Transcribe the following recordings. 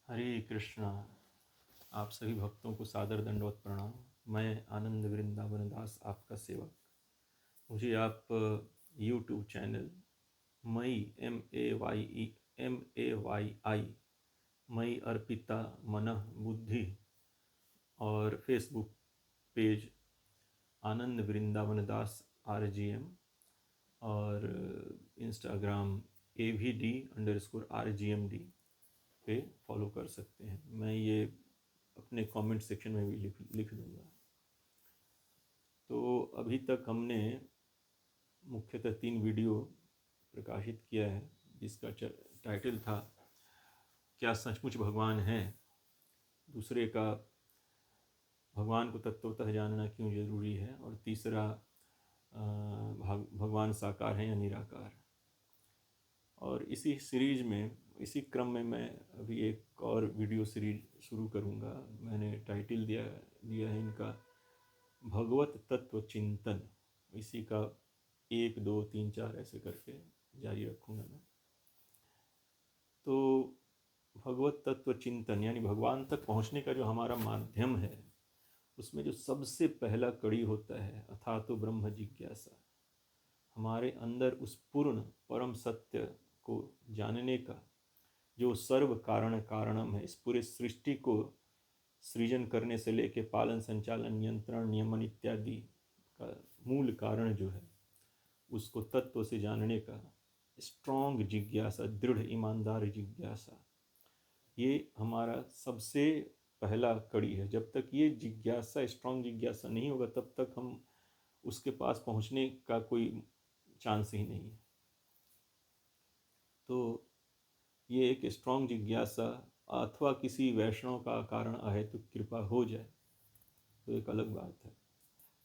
हरे कृष्णा। आप सभी भक्तों को सादर दंडवत प्रणाम। मैं आनंद वृंदावन दास आपका सेवक। मुझे आप यूट्यूब चैनल मई MAYI मई अर्पिता मनः बुद्धि और फेसबुक पेज आनंद वृंदावन दास RGM और इंस्टाग्राम AVD_RGMD पे फॉलो कर सकते हैं। मैं ये अपने कमेंट सेक्शन में भी लिख दूंगा। तो अभी तक हमने मुख्यतः 3 वीडियो प्रकाशित किया है, जिसका टाइटल था क्या सचमुच भगवान है, दूसरे का भगवान को तत्वतः जानना क्यों जरूरी है, और तीसरा भगवान साकार है या निराकार। और इसी सीरीज में, इसी क्रम में मैं अभी एक और वीडियो सीरीज शुरू करूँगा। मैंने टाइटल दिया है इनका भगवत तत्व चिंतन। इसी का 1 2 3 4 ऐसे करके जारी रखूँगा मैं। तो भगवत तत्व चिंतन यानी भगवान तक पहुँचने का जो हमारा माध्यम है, उसमें जो सबसे पहला कड़ी होता है अथातो ब्रह्म जिज्ञासा। हमारे अंदर उस पूर्ण परम सत्य को जानने का, जो सर्व कारण कारणम है, इस पूरे सृष्टि को सृजन करने से लेके पालन संचालन नियंत्रण नियमन इत्यादि का मूल कारण जो है, उसको तत्व से जानने का स्ट्रॉन्ग जिज्ञासा, दृढ़ ईमानदार जिज्ञासा, ये हमारा सबसे पहला कड़ी है। जब तक ये जिज्ञासा, स्ट्रॉन्ग जिज्ञासा नहीं होगा, तब तक हम उसके पास पहुंचने का कोई चांस ही नहीं है। तो ये एक स्ट्रॉन्ग जिज्ञासा अथवा किसी वैष्णव का कारण आए तो कृपा हो जाए तो एक अलग बात है,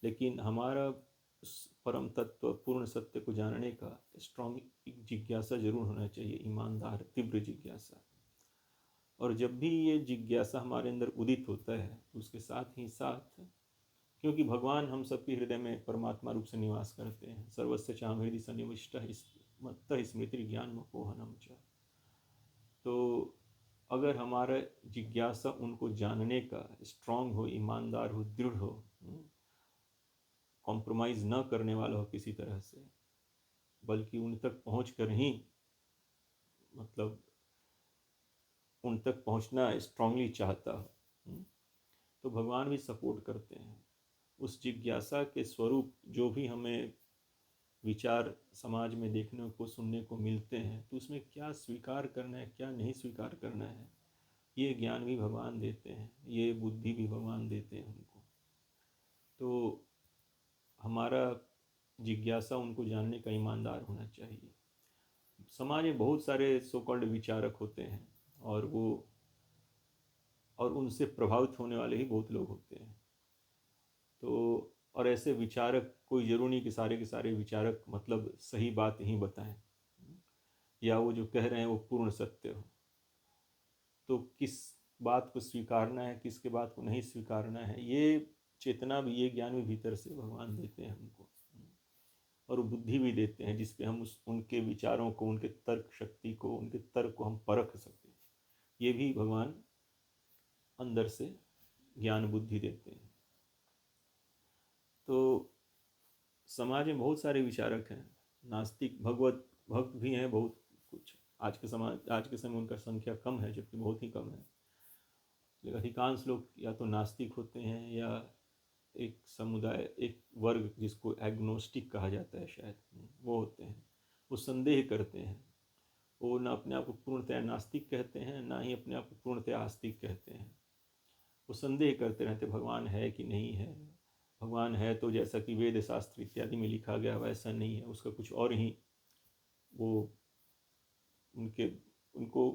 लेकिन हमारा उस परम तत्व पूर्ण सत्य को जानने का स्ट्रॉन्ग जिज्ञासा जरूर होना चाहिए, ईमानदार तीव्र जिज्ञासा। और जब भी ये जिज्ञासा हमारे अंदर उदित होता है, उसके साथ ही साथ, क्योंकि भगवान हम सबके हृदय में परमात्मा रूप से निवास करते हैं, सर्वस्य चाम हृदय सन्निविष्ट मत्त स्मृति ज्ञान मोहनम च। तो अगर हमारा जिज्ञासा उनको जानने का स्ट्रांग हो, ईमानदार हो, दृढ़ हो, कॉम्प्रोमाइज़ न करने वाला हो किसी तरह से, बल्कि उन तक पहुँच कर ही, मतलब उन तक पहुँचना स्ट्रांगली चाहता हो, तो भगवान भी सपोर्ट करते हैं। उस जिज्ञासा के स्वरूप जो भी हमें विचार समाज में देखने को सुनने को मिलते हैं, तो उसमें क्या स्वीकार करना है, क्या नहीं स्वीकार करना है, ये ज्ञान भी भगवान देते हैं, ये बुद्धि भी भगवान देते हैं हमको। तो हमारा जिज्ञासा उनको जानने का ईमानदार होना चाहिए। समाज में बहुत सारे सो कॉल्ड विचारक होते हैं, और उनसे प्रभावित होने वाले ही बहुत लोग होते हैं। तो और ऐसे विचारक, कोई जरूरी नहीं कि सारे के सारे विचारक मतलब सही बात ही बताएं, या वो जो कह रहे हैं वो पूर्ण सत्य हो। तो किस बात को स्वीकारना है, किसके बात को नहीं स्वीकारना है, ये चेतना भी, ये ज्ञान भी भीतर से भगवान देते हैं हमको, और बुद्धि भी देते हैं जिसपे हम उनके विचारों को, उनके तर्क शक्ति को, उनके तर्क को हम परख सकें। ये भी भगवान अंदर से ज्ञान बुद्धि देते हैं। तो समाज में बहुत सारे विचारक हैं, नास्तिक भगवत भक्त भी हैं बहुत कुछ। आज के समय उनका संख्या कम है, जबकि बहुत ही कम है। लेकिन अधिकांश लोग या तो नास्तिक होते हैं, या एक समुदाय, एक वर्ग जिसको एग्नोस्टिक कहा जाता है शायद, वो होते हैं। वो संदेह करते हैं, वो ना अपने आप को पूर्णतया नास्तिक कहते हैं, ना ही अपने आप को पूर्णतया आस्तिक कहते हैं। वो संदेह करते रहते, भगवान है कि नहीं है, भगवान है तो जैसा कि वेद शास्त्र इत्यादि में लिखा गया वैसा नहीं है, उसका कुछ और ही, वो उनको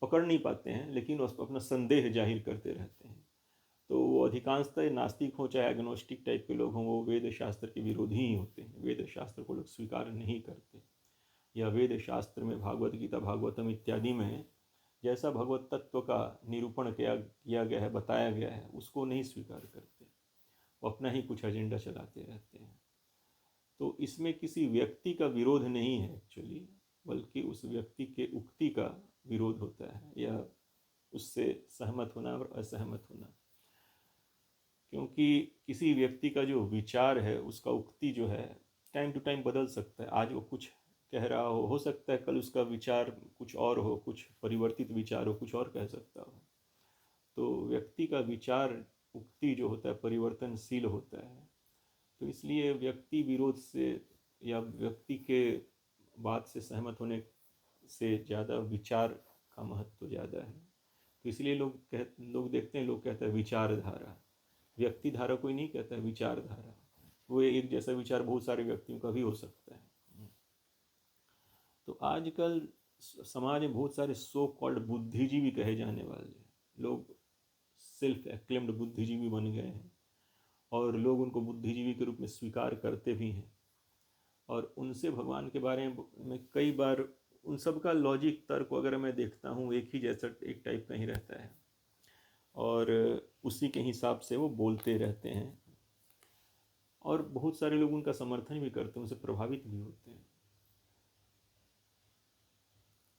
पकड़ नहीं पाते हैं, लेकिन उस पर अपना संदेह जाहिर करते रहते हैं। तो वो अधिकांशतः नास्तिक हो चाहे एग्नोस्टिक टाइप के लोग हों, वो वेद शास्त्र के विरोधी ही होते हैं। वेद शास्त्र को लोग स्वीकार नहीं करते, या वेद शास्त्र में, भागवत गीता, भागवतम इत्यादि में जैसा भगवत तत्व का निरूपण किया गया है, बताया गया है, उसको नहीं स्वीकार करते। वो अपना ही कुछ एजेंडा चलाते रहते हैं। तो इसमें किसी व्यक्ति का विरोध नहीं है एक्चुअली, बल्कि उस व्यक्ति के उक्ति का विरोध होता है, या उससे सहमत होना और असहमत होना। क्योंकि किसी व्यक्ति का जो विचार है, उसका उक्ति जो है, टाइम टू टाइम बदल सकता है। आज वो कुछ कह रहा हो सकता है कल उसका विचार कुछ और हो, कुछ परिवर्तित विचार हो, कुछ और कह सकता हो। तो व्यक्ति का विचार उक्ति जो होता है परिवर्तनशील होता है। तो इसलिए व्यक्ति विरोध से या व्यक्ति के बात से सहमत होने से ज़्यादा विचार का महत्व ज़्यादा है। तो इसलिए लोग देखते हैं, लोग कहते हैं विचारधारा। व्यक्ति धारा कोई नहीं कहता है, विचारधारा। वो एक जैसा विचार बहुत सारे व्यक्तियों का भी हो सकता है। तो आजकल समाज में बहुत सारे सो कॉल्ड बुद्धिजीवी कहे जाने वाले लोग सेल्फ एक्लेम्ड बुद्धिजीवी बन गए हैं, और लोग उनको बुद्धिजीवी के रूप में स्वीकार करते भी हैं। और उनसे भगवान के बारे में कई बार उन सब का लॉजिक तर्क अगर मैं देखता हूँ एक ही जैसा, एक टाइप का ही रहता है, और उसी के हिसाब से वो बोलते रहते हैं, और बहुत सारे लोग उनका समर्थन भी करते हैं, उनसे प्रभावित भी होते हैं।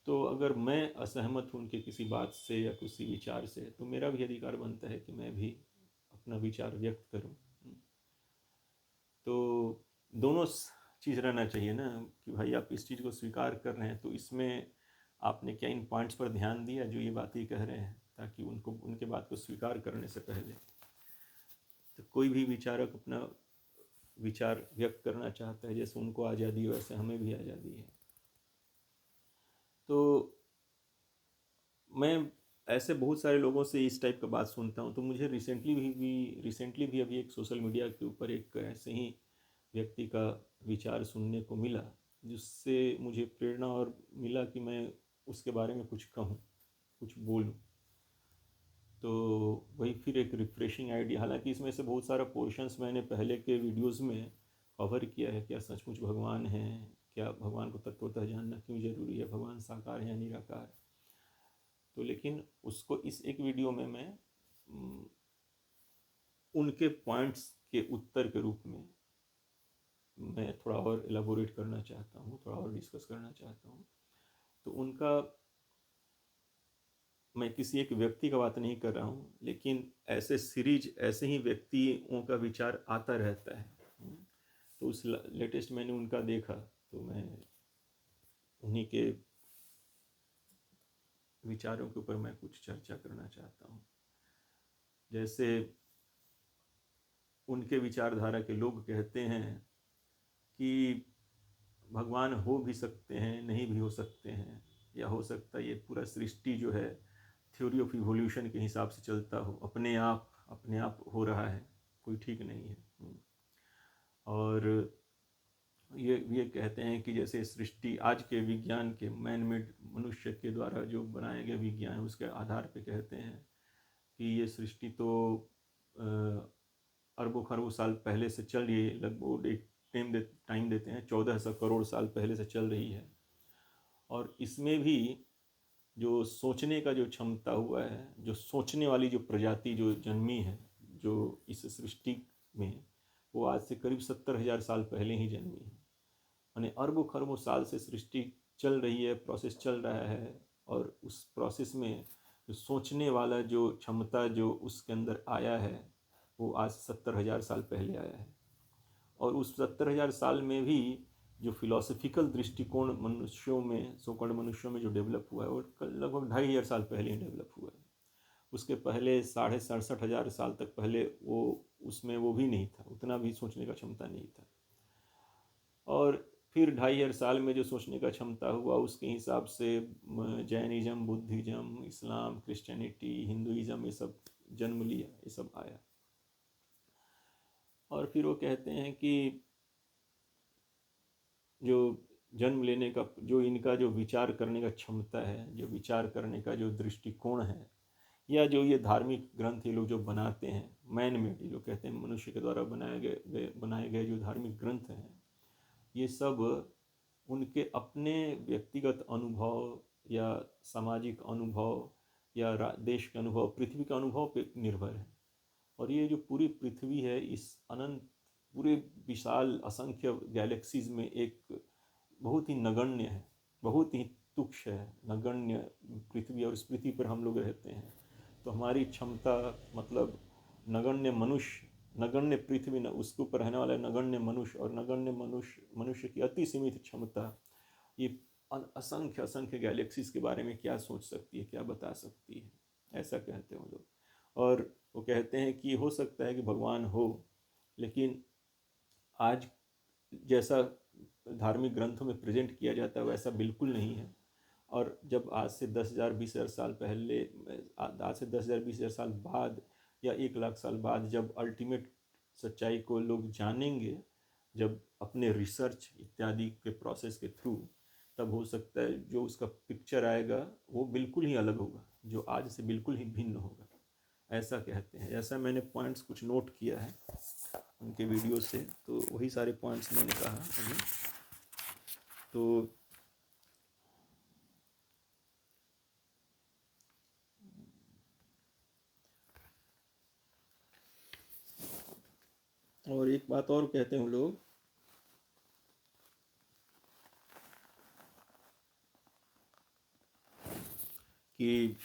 तो अगर मैं असहमत हूँ उनके किसी बात से या किसी विचार से, तो मेरा भी अधिकार बनता है कि मैं भी अपना विचार व्यक्त करूँ। तो दोनों चीज़ रहना चाहिए ना, कि भाई आप इस चीज़ को स्वीकार कर रहे हैं तो इसमें आपने क्या इन पॉइंट्स पर ध्यान दिया जो ये बातें कह रहे हैं, ताकि उनको उनके बात को स्वीकार करने से पहले। तो कोई भी विचारक अपना विचार व्यक्त करना चाहता है, जैसे उनको आज़ादी है वैसे हमें भी आज़ादी है। तो मैं ऐसे बहुत सारे लोगों से इस टाइप का बात सुनता हूँ। तो मुझे रिसेंटली भी अभी एक सोशल मीडिया के ऊपर एक ऐसे ही व्यक्ति का विचार सुनने को मिला, जिससे मुझे प्रेरणा और मिला कि मैं उसके बारे में कुछ कहूँ, कुछ बोलूँ। तो वही फिर एक रिफ्रेशिंग आइडिया, हालांकि इसमें से बहुत सारा पोर्शंस मैंने पहले के वीडियोस में कवर किया है। क्या सचमुच भगवान है? क्या भगवान को तत्वतः जानना क्यों जरूरी है? भगवान साकार है या निराकार? तो लेकिन उसको इस एक वीडियो में मैं उनके पॉइंट्स के उत्तर के रूप में मैं थोड़ा और एलाबोरेट करना चाहता हूँ, थोड़ा और डिस्कस करना चाहता हूँ। तो उनका, मैं किसी एक व्यक्ति का बात नहीं कर रहा हूँ, लेकिन ऐसे सीरीज ऐसे ही व्यक्तियों का विचार आता रहता है। तो उस लेटेस्ट मैंने उनका देखा, तो मैं उन्हीं के विचारों के ऊपर मैं कुछ चर्चा करना चाहता हूँ। जैसे उनके विचारधारा के लोग कहते हैं कि भगवान हो भी सकते हैं, नहीं भी हो सकते हैं, या हो सकता है ये पूरा सृष्टि जो है थ्योरी ऑफ इवोल्यूशन के हिसाब से चलता हो, अपने आप हो रहा है, कोई ठीक नहीं है। और ये कहते हैं कि जैसे सृष्टि आज के विज्ञान के मैन मेड मनुष्य के द्वारा जो बनाए गए विज्ञान, उसके आधार पे कहते हैं कि ये सृष्टि तो अरबों खरबों साल पहले से चल रही है, लगभग एक टाइम देते हैं 1400 करोड़ साल पहले से चल रही है। और इसमें भी जो सोचने का जो क्षमता हुआ है, जो सोचने वाली जो प्रजाति जो जन्मी है जो इस सृष्टि में, वो आज से करीब 70,000 साल पहले ही जन्मी है। यानी अरबों खरबों साल से सृष्टि चल रही है, प्रोसेस चल रहा है, और उस प्रोसेस में जो सोचने वाला जो क्षमता जो उसके अंदर आया है, वो आज 70,000 साल पहले आया है। और उस 70,000 साल में भी जो फिलोसफिकल दृष्टिकोण मनुष्यों में, सोकॉल्ड मनुष्यों में जो डेवलप हुआ है, वो लगभग 2,500 साल पहले ही डेवलप हुआ है। उसके पहले 67,500 साल तक पहले वो उसमें वो भी नहीं था, उतना भी सोचने का क्षमता नहीं था। और फिर 2,500 साल में जो सोचने का क्षमता हुआ, उसके हिसाब से जैनिज़्म, बुद्धिज़्म, इस्लाम, क्रिश्चियनिटी, हिंदुइज़्म, ये सब जन्म लिया, ये सब आया। और फिर वो कहते हैं कि जो जन्म लेने का, जो इनका जो विचार करने का क्षमता है, जो विचार करने का जो दृष्टिकोण है, या जो ये धार्मिक ग्रंथ ये लोग जो बनाते हैं, मैन मेड, ये लोग कहते हैं मनुष्य के द्वारा बनाए गए जो धार्मिक ग्रंथ हैं, ये सब उनके अपने व्यक्तिगत अनुभव या सामाजिक अनुभव या देश के अनुभव, पृथ्वी के अनुभव पे निर्भर है। और ये जो पूरी पृथ्वी है, इस अनंत पूरे विशाल असंख्य गैलेक्सीज में एक बहुत ही नगण्य है, बहुत ही तुच्छ है, नगण्य पृथ्वी, और इस पृथ्वी पर हम लोग रहते हैं, तो हमारी क्षमता मतलब नगण्य मनुष्य, नगण्य पृथ्वी, न उसके ऊपर रहने वाला नगण्य मनुष्य, और नगण्य मनुष्य की अति सीमित क्षमता, ये असंख्य असंख्य गैलेक्सीज के बारे में क्या सोच सकती है, क्या बता सकती है, ऐसा कहते हैं वो लोग। और वो कहते हैं कि हो सकता है कि भगवान हो, लेकिन आज जैसा धार्मिक ग्रंथों में प्रेजेंट किया जाता है वैसा बिल्कुल नहीं है। और जब आज से 10,000 20,000 साल पहले, आज से 10,000 20,000 साल बाद या 1,00,000 साल बाद जब अल्टीमेट सच्चाई को लोग जानेंगे, जब अपने रिसर्च इत्यादि के प्रोसेस के थ्रू, तब हो सकता है जो उसका पिक्चर आएगा वो बिल्कुल ही अलग होगा, जो आज से बिल्कुल ही भिन्न होगा, ऐसा कहते हैं। ऐसा मैंने पॉइंट्स कुछ नोट किया है उनके वीडियो से, तो वही सारे पॉइंट्स मैंने कहा अभी। तो और एक बात और कहते हैं लोग कि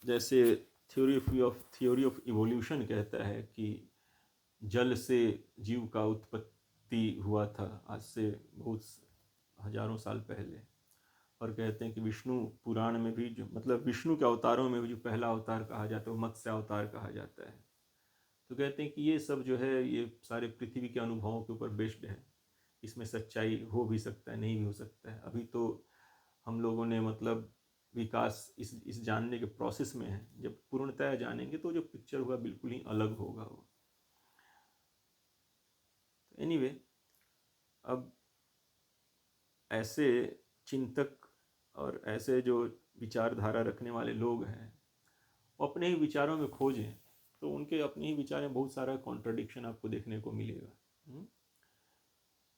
जैसे थ्योरी ऑफ इवोल्यूशन कहता है कि जल से जीव का उत्पत्ति हुआ था आज से बहुत हजारों साल पहले। और कहते हैं कि विष्णु पुराण में भी, जो मतलब विष्णु के अवतारों में भी जो पहला अवतार कहा जाता है वो मत्स्य अवतार कहा जाता है। तो कहते हैं कि ये सब जो है ये सारे पृथ्वी के अनुभवों के ऊपर बेस्ड है, इसमें सच्चाई हो भी सकता है, नहीं भी हो सकता है। अभी तो हम लोगों ने मतलब विकास इस जानने के प्रोसेस में है, जब पूर्णतः जानेंगे तो जो पिक्चर होगा बिल्कुल ही अलग होगा वो। एनीवे, अब ऐसे चिंतक और ऐसे जो विचारधारा रखने वाले लोग हैं वो अपने ही विचारों में खोजें तो उनके अपने ही विचार में बहुत सारा कॉन्ट्रडिक्शन आपको देखने को मिलेगा।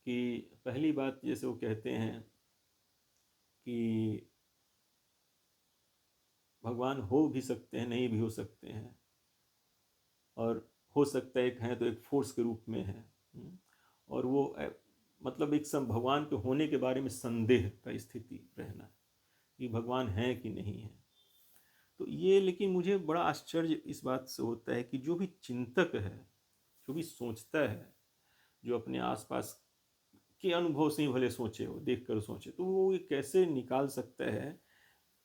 कि पहली बात जैसे वो कहते हैं कि भगवान हो भी सकते हैं, नहीं भी हो सकते हैं, और हो सकता है एक है तो एक फोर्स के रूप में है। और वो मतलब एक भगवान के होने के बारे में संदेह का स्थिति रहना कि भगवान है कि नहीं है। तो ये, लेकिन मुझे बड़ा आश्चर्य इस बात से होता है कि जो भी चिंतक है, जो भी सोचता है, जो अपने आसपास के अनुभव से ही भले सोचे, वो देख कर सोचे, तो वो ये कैसे निकाल सकता है,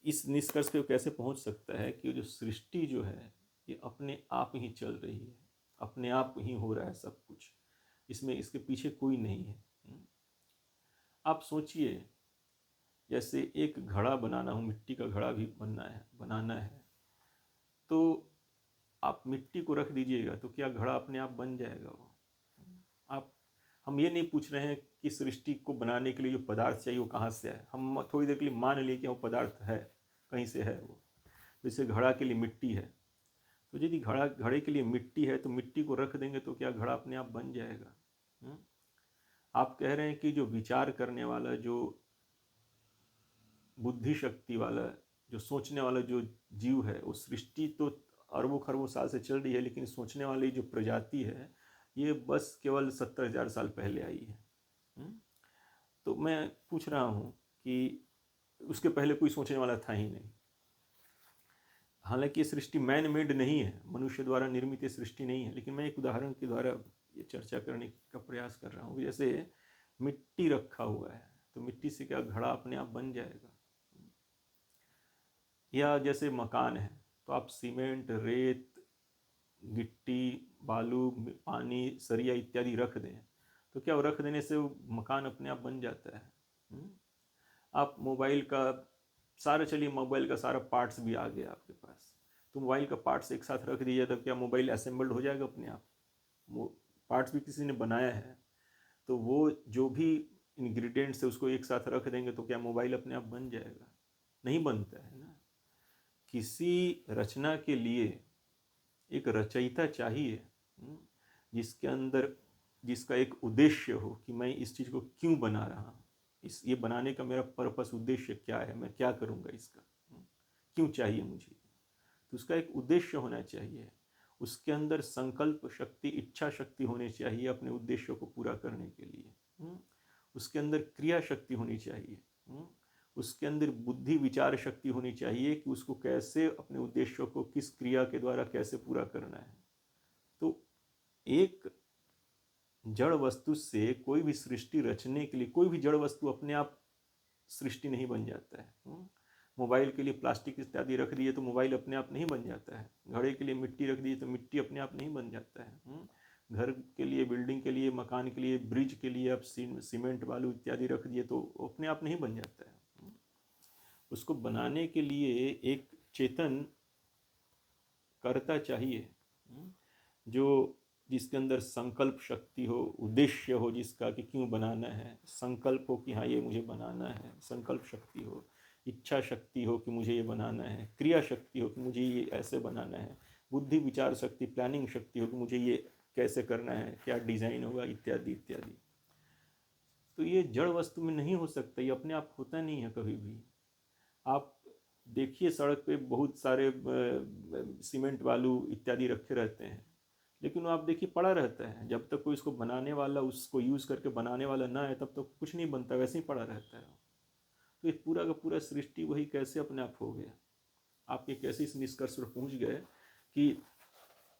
इस निष्कर्ष पे कैसे पहुंच सकता है कि जो सृष्टि जो है ये अपने आप ही चल रही है, अपने आप ही हो रहा है सब कुछ, इसमें इसके पीछे कोई नहीं है। आप सोचिए, जैसे एक घड़ा बनाना हो, मिट्टी का घड़ा भी बनाना है, तो आप मिट्टी को रख दीजिएगा तो क्या घड़ा अपने आप बन जाएगा वो? आप हम ये नहीं पूछ रहे हैं कि सृष्टि को बनाने के लिए जो पदार्थ चाहिए वो कहाँ से आए। हम थोड़ी देर के लिए मान लिए कि वो पदार्थ है, कहीं से है वो। जैसे घड़ा के लिए मिट्टी है, तो यदि घड़े के लिए मिट्टी है तो मिट्टी को रख देंगे तो क्या घड़ा अपने आप बन जाएगा? आप कह रहे हैं कि जो विचार करने वाला, जो बुद्धि शक्ति वाला, जो सोचने वाला जो जीव है, वो सृष्टि तो अरबों खरबों साल से चल रही है, लेकिन सोचने वाली जो प्रजाति है ये बस केवल 70,000 साल पहले आई है। तो मैं पूछ रहा हूँ कि उसके पहले कोई सोचने वाला था ही नहीं। हालांकि ये सृष्टि मैन मेड नहीं है, मनुष्य द्वारा निर्मित ये सृष्टि नहीं है, लेकिन मैं एक उदाहरण के द्वारा ये चर्चा करने का प्रयास कर रहा हूँ। जैसे मिट्टी रखा हुआ है तो मिट्टी से क्या घड़ा अपने आप बन जाएगा? या जैसे मकान है तो आप सीमेंट, रेत, गिट्टी, बालू, पानी, सरिया इत्यादि रख दें तो क्या वो रख देने से वो मकान अपने आप बन जाता है? आप मोबाइल का सारा, चलिए मोबाइल का सारा पार्ट्स भी आ गया आपके पास, तो मोबाइल का पार्ट्स एक साथ रख दीजिए तब क्या मोबाइल असेंबल्ड हो जाएगा अपने आप? वो पार्ट्स भी किसी ने बनाया है, तो वो जो भी इंग्रेडिएंट्स है उसको एक साथ रख देंगे तो क्या मोबाइल अपने आप बन जाएगा? नहीं बनता है ना। किसी रचना के लिए एक रचयिता चाहिए, जिसके अंदर, जिसका एक उद्देश्य हो कि मैं इस चीज़ को क्यों बना रहा हूँ, ये बनाने का मेरा पर्पस, उद्देश्य क्या है, मैं क्या करूँगा इसका, क्यों चाहिए मुझे, तो उसका एक उद्देश्य होना चाहिए। उसके अंदर संकल्प शक्ति, इच्छा शक्ति होनी चाहिए अपने उद्देश्य को पूरा करने के लिए। उसके अंदर क्रिया शक्ति होनी चाहिए। उसके अंदर बुद्धि विचार शक्ति होनी चाहिए कि उसको कैसे अपने उद्देश्यों को किस क्रिया के द्वारा कैसे पूरा करना है। तो एक जड़ वस्तु से कोई भी सृष्टि रचने के लिए, कोई भी जड़ वस्तु अपने आप सृष्टि नहीं बन जाता है। मोबाइल के लिए प्लास्टिक इत्यादि रख दिए तो मोबाइल अपने आप नहीं बन जाता है। घड़े के लिए मिट्टी रख दी तो मिट्टी अपने आप नहीं बन जाता है। घर के लिए, बिल्डिंग के लिए, मकान के लिए, ब्रिज के लिए आप सीमेंट बालू इत्यादि रख दिए तो अपने आप नहीं बन जाता है। उसको बनाने के लिए एक चेतन कर्ता चाहिए, जो जिसके अंदर संकल्प शक्ति हो, उद्देश्य हो जिसका कि क्यों बनाना है, संकल्प हो कि हाँ ये मुझे बनाना है, संकल्प शक्ति हो, इच्छा शक्ति हो कि मुझे ये बनाना है, क्रिया शक्ति हो कि मुझे ये ऐसे बनाना है, बुद्धि विचार शक्ति, प्लानिंग शक्ति हो कि मुझे ये कैसे करना है, क्या डिज़ाइन होगा इत्यादि इत्यादि। तो ये जड़ वस्तु में नहीं हो सकता, ये अपने आप होता नहीं है कभी भी। आप देखिए सड़क पे बहुत सारे सीमेंट बालू इत्यादि रखे रहते हैं, लेकिन वो आप देखिए पड़ा रहता है। जब तक कोई इसको बनाने वाला, उसको यूज़ करके बनाने वाला ना है, तब तक कुछ नहीं बनता, वैसे ही पड़ा रहता है। तो ये पूरा का पूरा सृष्टि वही कैसे अपने आप हो गया? आप ये कैसे इस निष्कर्ष पर पहुँच गए कि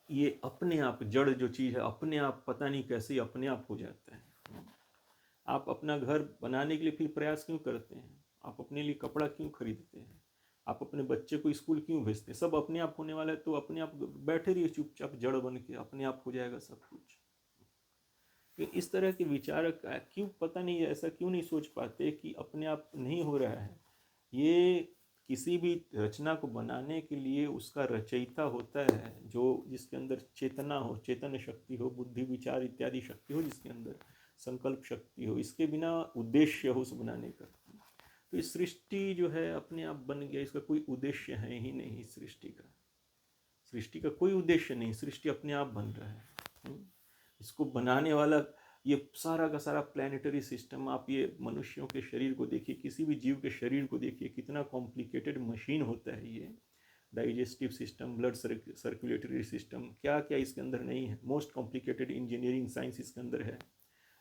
ये अपने आप जड़ जो चीज़ है अपने आप पता नहीं कैसे अपने आप हो जाता है। आप अपना घर बनाने के लिए फिर प्रयास क्यों करते हैं? आप अपने लिए कपड़ा क्यों खरीदते हैं? आप अपने बच्चे को स्कूल क्यों भेजते हैं? सब अपने आप होने वाला है, तो अपने आप बैठे रहिए चुपचाप, जड़ बन के अपने आप हो जाएगा सब कुछ। तो इस तरह के विचारक क्यों, पता नहीं ऐसा क्यों नहीं सोच पाते कि अपने आप नहीं हो रहा है। ये किसी भी रचना को बनाने के लिए उसका रचयिता होता है, जो जिसके अंदर चेतना हो, चेतन शक्ति हो, बुद्धि विचार इत्यादि शक्ति हो, जिसके अंदर संकल्प शक्ति हो, इसके बिना उद्देश्य हो उस बनाने का। तो इस सृष्टि जो है अपने आप बन गया, इसका कोई उद्देश्य है ही नहीं। सृष्टि का कोई उद्देश्य नहीं, सृष्टि अपने आप बन रहा है। इसको बनाने वाला ये सारा का सारा प्लानिटरी सिस्टम, आप ये मनुष्यों के शरीर को देखिए, किसी भी जीव के शरीर को देखिए, कितना कॉम्प्लिकेटेड मशीन होता है ये। Digestive system, blood circulatory system, क्या क्या इसके अंदर नहीं है। मोस्ट कॉम्प्लिकेटेड इंजीनियरिंग साइंस इसके अंदर है,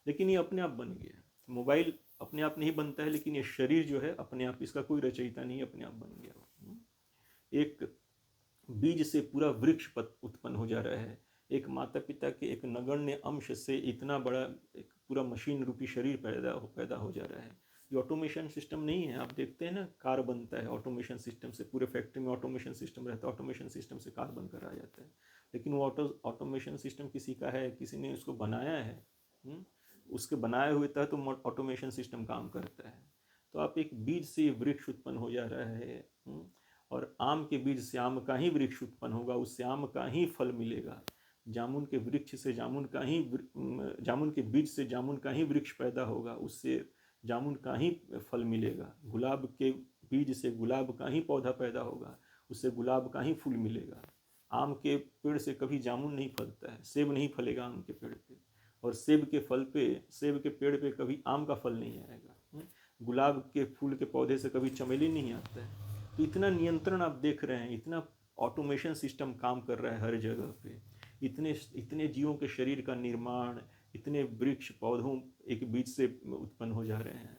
लेकिन ये अपने आप बन गया। मोबाइल अपने आप नहीं बनता है, लेकिन ये शरीर जो है अपने आप, इसका कोई रचयिता नहीं, अपने आप बन गया। एक बीज से पूरा वृक्ष उत्पन्न हो जा रहा है। एक माता पिता के एक नगण्य अंश से इतना बड़ा एक पूरा मशीन रूपी शरीर पैदा हो जा रहा है। ये ऑटोमेशन सिस्टम नहीं है। आप देखते हैं ना, कार बनता है ऑटोमेशन सिस्टम से, पूरे फैक्ट्री में ऑटोमेशन सिस्टम रहता है, ऑटोमेशन सिस्टम से कार बनकर आ जाता है। लेकिन वो ऑटोमेशन सिस्टम किसी का है, किसी ने उसको बनाया है। उसके बनाए हुए तहत तो ऑटोमेशन सिस्टम काम करता है। तो आप एक बीज से वृक्ष उत्पन्न हो जा रहा है, और आम के बीज से आम का ही वृक्ष उत्पन्न होगा, उससे आम का ही फल मिलेगा। जामुन के वृक्ष से जामुन का ही, जामुन के बीज से जामुन का ही वृक्ष पैदा होगा, उससे जामुन का ही फल मिलेगा। गुलाब के बीज से गुलाब का ही पौधा पैदा होगा, उससे गुलाब का ही फूल मिलेगा। आम के पेड़ से कभी जामुन नहीं फलता है, सेब नहीं फलेगा आम के पेड़ पे, और सेब के पेड़ पे कभी आम का फल नहीं आएगा। गुलाब के फूल के पौधे से कभी चमेली नहीं आता है। तो इतना नियंत्रण आप देख रहे हैं, इतना ऑटोमेशन सिस्टम काम कर रहा है हर जगह पे। इतने जीवों के शरीर का निर्माण, इतने वृक्ष पौधों एक बीज से उत्पन्न हो जा रहे हैं।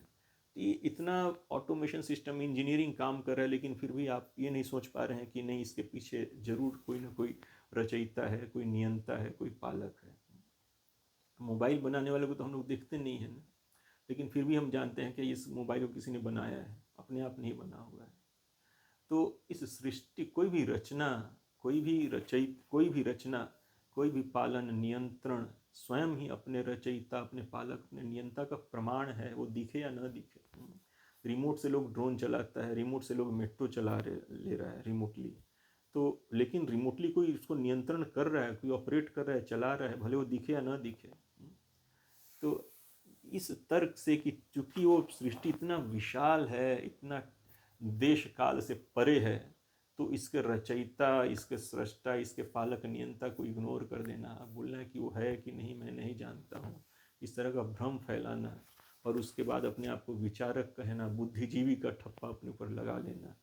ये इतना ऑटोमेशन सिस्टम, इंजीनियरिंग काम कर रहा है, लेकिन फिर भी आप ये नहीं सोच पा रहे हैं कि नहीं, इसके पीछे जरूर कोई ना कोई रचयिता है, कोई नियंता है, कोई पालक है। मोबाइल बनाने वाले को तो हम लोग देखते नहीं है ना, लेकिन फिर भी हम जानते हैं कि इस मोबाइल को किसी ने बनाया है, अपने आप नहीं बना हुआ है। तो इस सृष्टि, कोई भी रचना, कोई भी रचना, कोई भी पालन, नियंत्रण स्वयं ही अपने रचयिता, अपने पालक, अपने नियंता का प्रमाण है, वो दिखे या न दिखे। रिमोट से लोग ड्रोन चलाता है, रिमोट से लोग मेट्रो ले रहा है रिमोटली, तो लेकिन रिमोटली कोई उसको नियंत्रण कर रहा है, कोई ऑपरेट कर रहा है, चला रहा है, भले वो दिखे या न दिखे। तो इस तर्क से कि चूंकि वो सृष्टि इतना विशाल है, इतना देश काल से परे है, तो इसके रचयिता, इसके सृष्टा, इसके पालक नियंता को इग्नोर कर देना, बोलना कि वो है कि नहीं मैं नहीं जानता हूँ, इस तरह का भ्रम फैलाना, और उसके बाद अपने आप को विचारक कहना, बुद्धिजीवी का ठप्पा अपने ऊपर लगा लेना,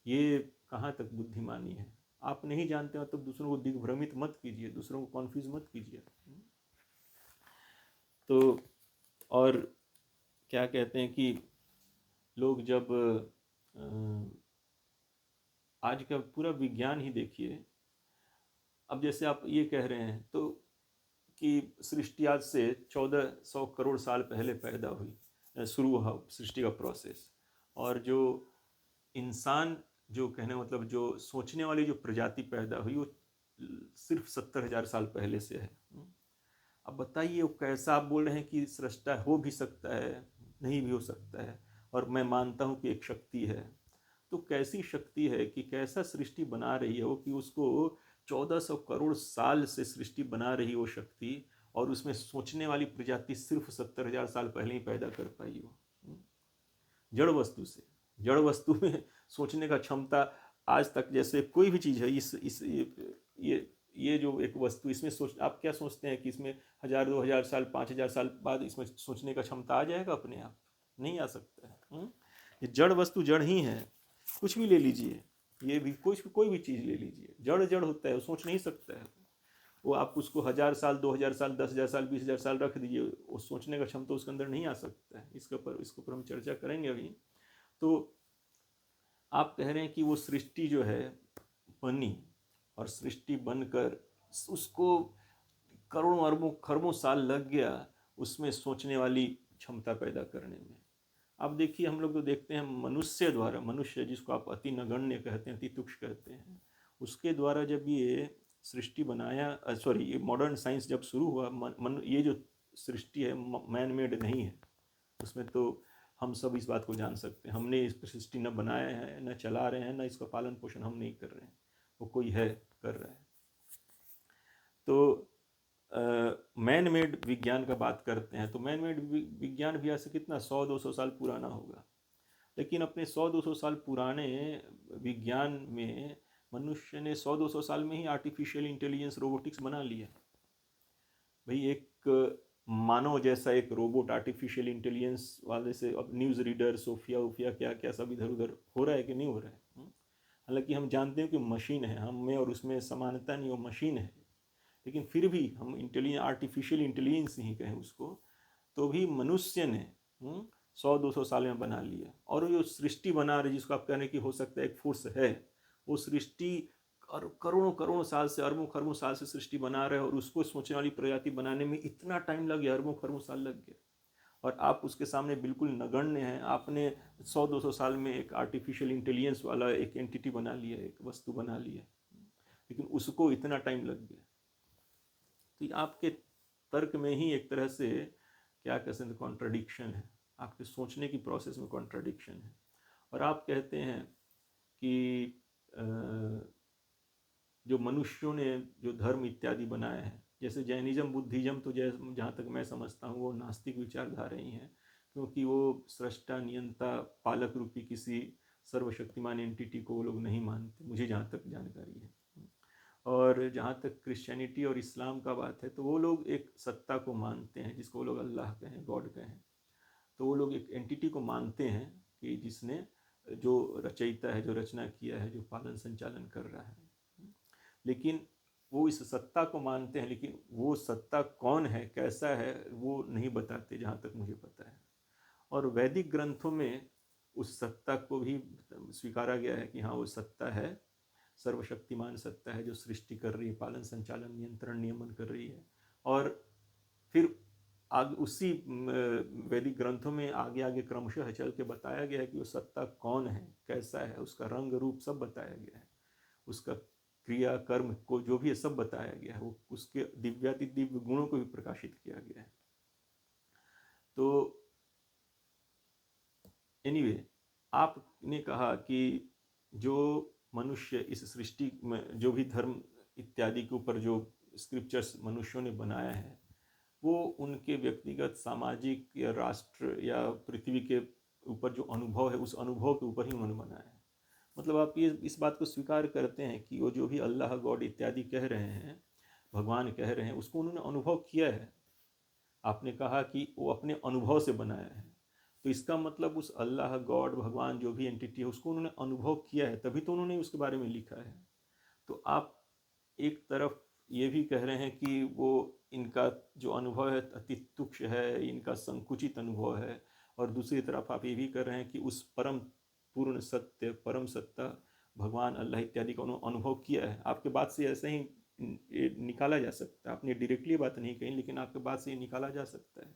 ये कहाँ तक बुद्धिमानी है? आप नहीं जानते हो तो दूसरों को दिग्भ्रमित मत कीजिए, दूसरों को कॉन्फ्यूज मत कीजिए। तो और क्या कहते हैं कि लोग जब आज का पूरा विज्ञान ही देखिए, अब जैसे आप ये कह रहे हैं तो कि सृष्टि आज से 1400 करोड़ साल पहले पैदा हुई, शुरू हुआ सृष्टि का प्रोसेस, और जो इंसान, जो कहने मतलब जो सोचने वाली जो प्रजाति पैदा हुई वो सिर्फ 70,000 साल पहले से है। अब बताइए वो कैसा, आप बोल रहे हैं कि सृष्टा हो भी सकता है, नहीं भी हो सकता है, और मैं मानता हूँ कि एक शक्ति है। तो कैसी शक्ति है कि कैसा सृष्टि बना रही है वो, कि उसको 1400 करोड़ साल से सृष्टि बना रही वो शक्ति, और उसमें सोचने वाली प्रजाति सिर्फ 70,000 साल पहले ही पैदा कर पाई हो। जड़ वस्तु से, जड़ वस्तु में सोचने का क्षमता आज तक, जैसे कोई भी चीज़ है, इस ये जो एक वस्तु, इसमें सोच, आप क्या सोचते हैं कि इसमें 1000 2000 साल 5000 साल बाद इसमें सोचने का क्षमता आ जाएगा अपने आप? नहीं आ सकता है। ये जड़ वस्तु जड़ ही है। कुछ भी ले लीजिए, ये भी कोई भी चीज़ ले लीजिए, जड़ जड़ होता है, वो सोच नहीं सकता है। वो आप उसको 1000 साल 2000 साल 10,000 साल 20,000 साल रख दीजिए, वो सोचने का क्षमता उसके अंदर नहीं आ सकता है। इसके ऊपर हम चर्चा करेंगे अभी। तो आप कह रहे हैं कि वो सृष्टि जो है बनी, और सृष्टि बनकर उसको करोड़ों अरबों खरबों साल लग गया उसमें सोचने वाली क्षमता पैदा करने में। अब देखिए, हम लोग तो देखते हैं मनुष्य द्वारा, मनुष्य जिसको आप अति नगण्य कहते हैं, अति तुच्छ कहते हैं, उसके द्वारा जब ये सृष्टि बनाया, सॉरी, ये मॉडर्न साइंस जब शुरू हुआ, ये जो सृष्टि है मैन मेड नहीं है। उसमें तो हम सब इस बात को जान सकते हैं, हमने इस सृष्टि न बनाया है, न चला रहे हैं, न इसका पालन पोषण हम नहीं कर रहे हैं, वो कोई है कर रहा है। तो मैन मेड विज्ञान का बात करते हैं, तो मैन मेड विज्ञान भी ऐसे कितना 100-200 साल पुराना होगा, लेकिन अपने 100-200 साल पुराने विज्ञान में मनुष्य ने 100-200 साल में ही आर्टिफिशियल इंटेलिजेंस, रोबोटिक्स बना लिया। भाई एक मानव जैसा एक रोबोट आर्टिफिशियल इंटेलिजेंस वाले से, अब न्यूज़ रीडर सोफिया वोफिया क्या क्या सब इधर उधर हो रहा है कि नहीं हो रहा है? हालांकि हम जानते हैं कि मशीन है, हम में और उसमें समानता नहीं, वो मशीन है, लेकिन फिर भी हम आर्टिफिशियल इंटेलिजेंस ही कहें उसको, तो भी मनुष्य ने 100-200 साल में बना लिया। और जो सृष्टि बना रही, जिसको आप कहने की हो सकता है एक फोर्स है, वो सृष्टि और करोड़ों करोड़ों साल से, अरबों खरबों साल से सृष्टि बना रहे हैं, और उसको सोचने वाली प्रजाति बनाने में इतना टाइम लग गया, अरबों खरबों साल लग गया, और आप उसके सामने बिल्कुल नगण्य हैं। आपने 100-200 साल में एक आर्टिफिशियल इंटेलिजेंस वाला एक एंटिटी बना लिया, एक वस्तु बना लिया, लेकिन उसको इतना टाइम लग गया। तो आपके तर्क में ही एक तरह से क्या कह सकते, कॉन्ट्रडिक्शन है, आपके सोचने की प्रोसेस में कॉन्ट्रडिक्शन है। और आप कहते हैं कि जो मनुष्यों ने जो धर्म इत्यादि बनाए हैं, जैसे जैनिज्म बुद्धिज्म, तो जहाँ तक मैं समझता हूँ वो नास्तिक विचारधारा ही हैं, क्योंकि वो सृष्टा नियंता पालक रूपी किसी सर्वशक्तिमान एंटिटी को वो लोग नहीं मानते, मुझे जहाँ तक जानकारी है। और जहाँ तक क्रिश्चियनिटी और इस्लाम का बात है, तो वो लोग एक सत्ता को मानते हैं, जिसको वो लोग अल्लाह कहें, गॉड कहें। तो वो लोग एक एंटिटी को मानते हैं कि जिसने, जो रचयिता है, जो रचना किया है, जो पालन संचालन कर रहा है, लेकिन वो इस सत्ता को मानते हैं, लेकिन वो सत्ता कौन है, कैसा है, वो नहीं बताते जहाँ तक मुझे पता है। और वैदिक ग्रंथों में उस सत्ता को भी स्वीकारा गया है कि हाँ वो सत्ता है, सर्वशक्तिमान सत्ता है, जो सृष्टि कर रही है, पालन संचालन नियंत्रण नियमन कर रही है। और फिर आगे उसी वैदिक ग्रंथों में आगे आगे क्रमशः चल के बताया गया है कि वो सत्ता कौन है, कैसा है, उसका रंग रूप सब बताया गया है, उसका क्रिया कर्म को जो भी है सब बताया गया है, वो उसके दिव्याति दिव्य गुणों को भी प्रकाशित किया गया है। तो एनीवे, आपने कहा कि जो मनुष्य इस सृष्टि में जो भी धर्म इत्यादि के ऊपर जो स्क्रिप्चर्स मनुष्यों ने बनाया है, वो उनके व्यक्तिगत सामाजिक या राष्ट्र या पृथ्वी के ऊपर जो अनुभव है, उस अनुभव के ऊपर ही उन्होंने बनाया है। मतलब आप ये इस बात को स्वीकार करते हैं कि वो जो भी अल्लाह गॉड इत्यादि कह रहे हैं, भगवान कह रहे हैं, उसको उन्होंने अनुभव किया है। आपने कहा कि वो अपने अनुभव से बनाया है, तो इसका मतलब उस अल्लाह गॉड भगवान जो भी एंटिटी है उसको उन्होंने अनुभव किया है, तभी तो उन्होंने उसके बारे में लिखा है। तो आप एक तरफ ये भी कह रहे हैं कि वो इनका जो अनुभव है अति तुच्छ है, इनका संकुचित अनुभव है, और दूसरी तरफ आप ये भी कर रहे हैं कि उस परम पूर्ण सत्य, परम सत्ता भगवान अल्लाह इत्यादि का अनुभव किया है। आपके बात से ऐसे ही ये निकाला जा सकता है, आपने डायरेक्टली बात नहीं कही लेकिन आपके बात से ये निकाला जा सकता है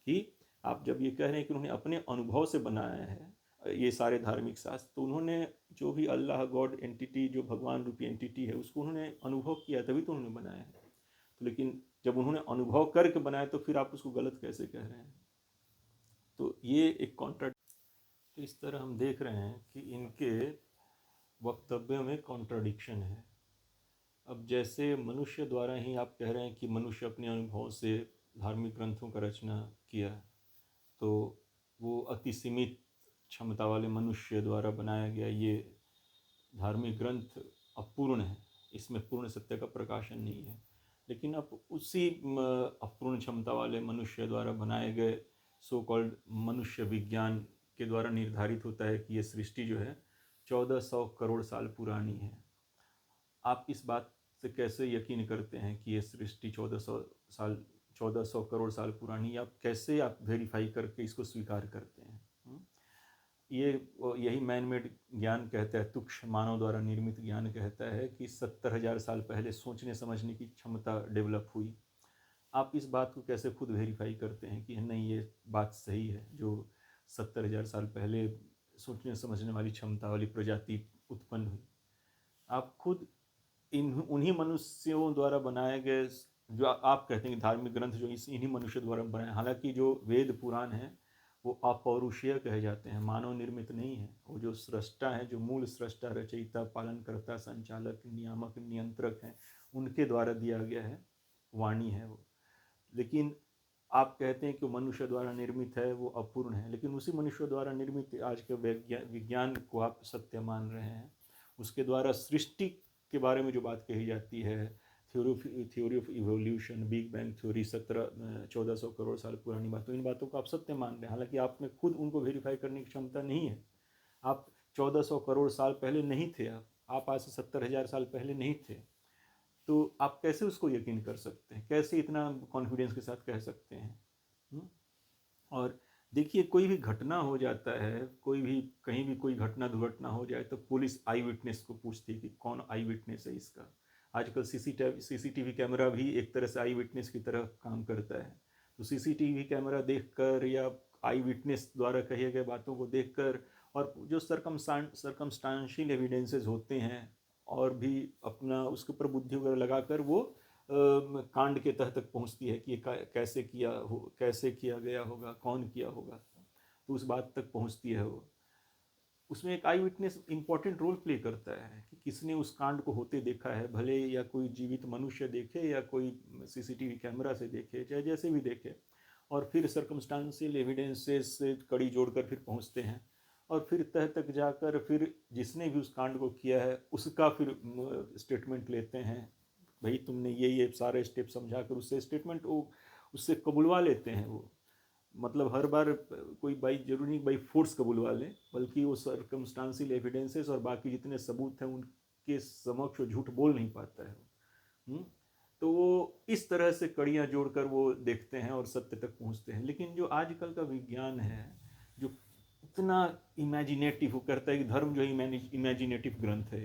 कि आप जब ये कह रहे हैं कि उन्होंने अपने अनुभव से बनाया है ये सारे धार्मिक शास्त्र, तो उन्होंने जो भी अल्लाह गॉड एंटिटी, जो भगवान रूपी एंटिटी है, उसको उन्होंने अनुभव किया, तभी तो उन्होंने बनाया है। तो लेकिन जब उन्होंने अनुभव करके बनाया तो फिर आप उसको गलत कैसे कह रहे हैं? तो ये एक कॉन्ट्रा, तो इस तरह हम देख रहे हैं कि इनके वक्तव्य में कॉन्ट्राडिक्शन है। अब जैसे मनुष्य द्वारा ही आप कह रहे हैं कि मनुष्य अपने अनुभव से धार्मिक ग्रंथों का रचना किया, तो वो अति सीमित क्षमता वाले मनुष्य द्वारा बनाया गया ये धार्मिक ग्रंथ अपूर्ण है, इसमें पूर्ण सत्य का प्रकाशन नहीं है। लेकिन अब उसी अपूर्ण क्षमता वाले मनुष्य द्वारा बनाए गए सो कॉल्ड मनुष्य विज्ञान के द्वारा निर्धारित होता है कि ये सृष्टि जो है 1400 करोड़ साल पुरानी है। आप इस बात से कैसे यकीन करते हैं कि ये सृष्टि 1400 करोड़ साल पुरानी, आप कैसे आप वेरीफाई करके इसको स्वीकार करते हैं? ये यही मैन मेड ज्ञान कहता है, तुक्ष मानव द्वारा निर्मित ज्ञान कहता है कि 70,000 साल पहले सोचने समझने की क्षमता डेवलप हुई। आप इस बात को कैसे खुद वेरीफाई करते हैं कि नहीं ये बात सही है, जो 70,000 साल पहले सोचने समझने वाली क्षमता वाली प्रजाति उत्पन्न हुई? आप खुद उन्हीं मनुष्यों द्वारा बनाए गए, जो आप कहते हैं कि धार्मिक ग्रंथ जो इन्हीं मनुष्य द्वारा बनाए, हालांकि जो वेद पुराण है वो अपौरुषीय कहे जाते हैं, मानव निर्मित नहीं है। वो जो सृष्टा है, जो मूल सृष्टा, रचयिता, पालनकर्ता, संचालक, नियामक, नियंत्रक हैं, उनके द्वारा दिया गया है, वाणी है वो। लेकिन आप कहते हैं कि मनुष्य द्वारा निर्मित है, वो अपूर्ण है, लेकिन उसी मनुष्य द्वारा निर्मित आज के विज्ञान को आप सत्य मान रहे हैं। उसके द्वारा सृष्टि के बारे में जो बात कही जाती है, theory of evolution, big bang theory, 1400 crore साल पुरानी बात, तो इन बातों को आप सत्य मान रहे हैं, हालांकि आप में खुद उनको वेरीफाई करने की क्षमता नहीं है। आप 1400 करोड़ साल पहले नहीं थे, आप आज से 70,000 साल पहले नहीं थे, तो आप कैसे उसको यकीन कर सकते हैं? कैसे इतना कॉन्फिडेंस के साथ कह सकते हैं? और देखिए, कोई भी घटना हो जाता है, कोई भी कहीं भी कोई घटना दुर्घटना हो जाए तो पुलिस आई विटनेस को पूछती है कि कौन आई विटनेस है इसका। आजकल सीसीटीवी कैमरा भी एक तरह से आई विटनेस की तरह काम करता है। तो सीसीटीवी कैमरा देखकर या आई विटनेस द्वारा कही गए बातों को देखकर, और जो सरकमस्टांशियल एविडेंसेस होते हैं, और भी अपना उसके ऊपर बुद्धि वगैरह लगाकर वो कांड के तह तक पहुंचती है कि ये कैसे किया गया होगा, कौन किया होगा, तो उस बात तक पहुंचती है वो। उसमें एक आई विटनेस इंपॉर्टेंट रोल प्ले करता है कि किसने उस कांड को होते देखा है, भले या कोई जीवित मनुष्य देखे या कोई सीसीटीवी कैमरा से देखे, चाहे जैसे भी देखे, और फिर सर्कमस्टांशियल एविडेंसेस से कड़ी जोड़कर फिर पहुंचते हैं, और फिर तह तक जाकर फिर जिसने भी उस कांड को किया है उसका फिर स्टेटमेंट लेते हैं। भाई तुमने ये सारे स्टेप समझा कर उससे स्टेटमेंट वो उससे कबुलवा लेते हैं। वो मतलब हर बार कोई बाई जरूरी नहीं बाई फोर्स कबुलवा ले, बल्कि वो सर्कमस्टांशियल एविडेंसेस और बाकी जितने सबूत हैं उनके समक्ष वो झूठ बोल नहीं पाता है। तो वो इस तरह से कड़ियाँ जोड़कर वो देखते हैं और सत्य तक पहुँचते हैं। लेकिन जो आजकल का विज्ञान है, जो इतना इमेजिनेटिव, वो करता है कि धर्म जो है इमेजिनेटिव ग्रंथ है,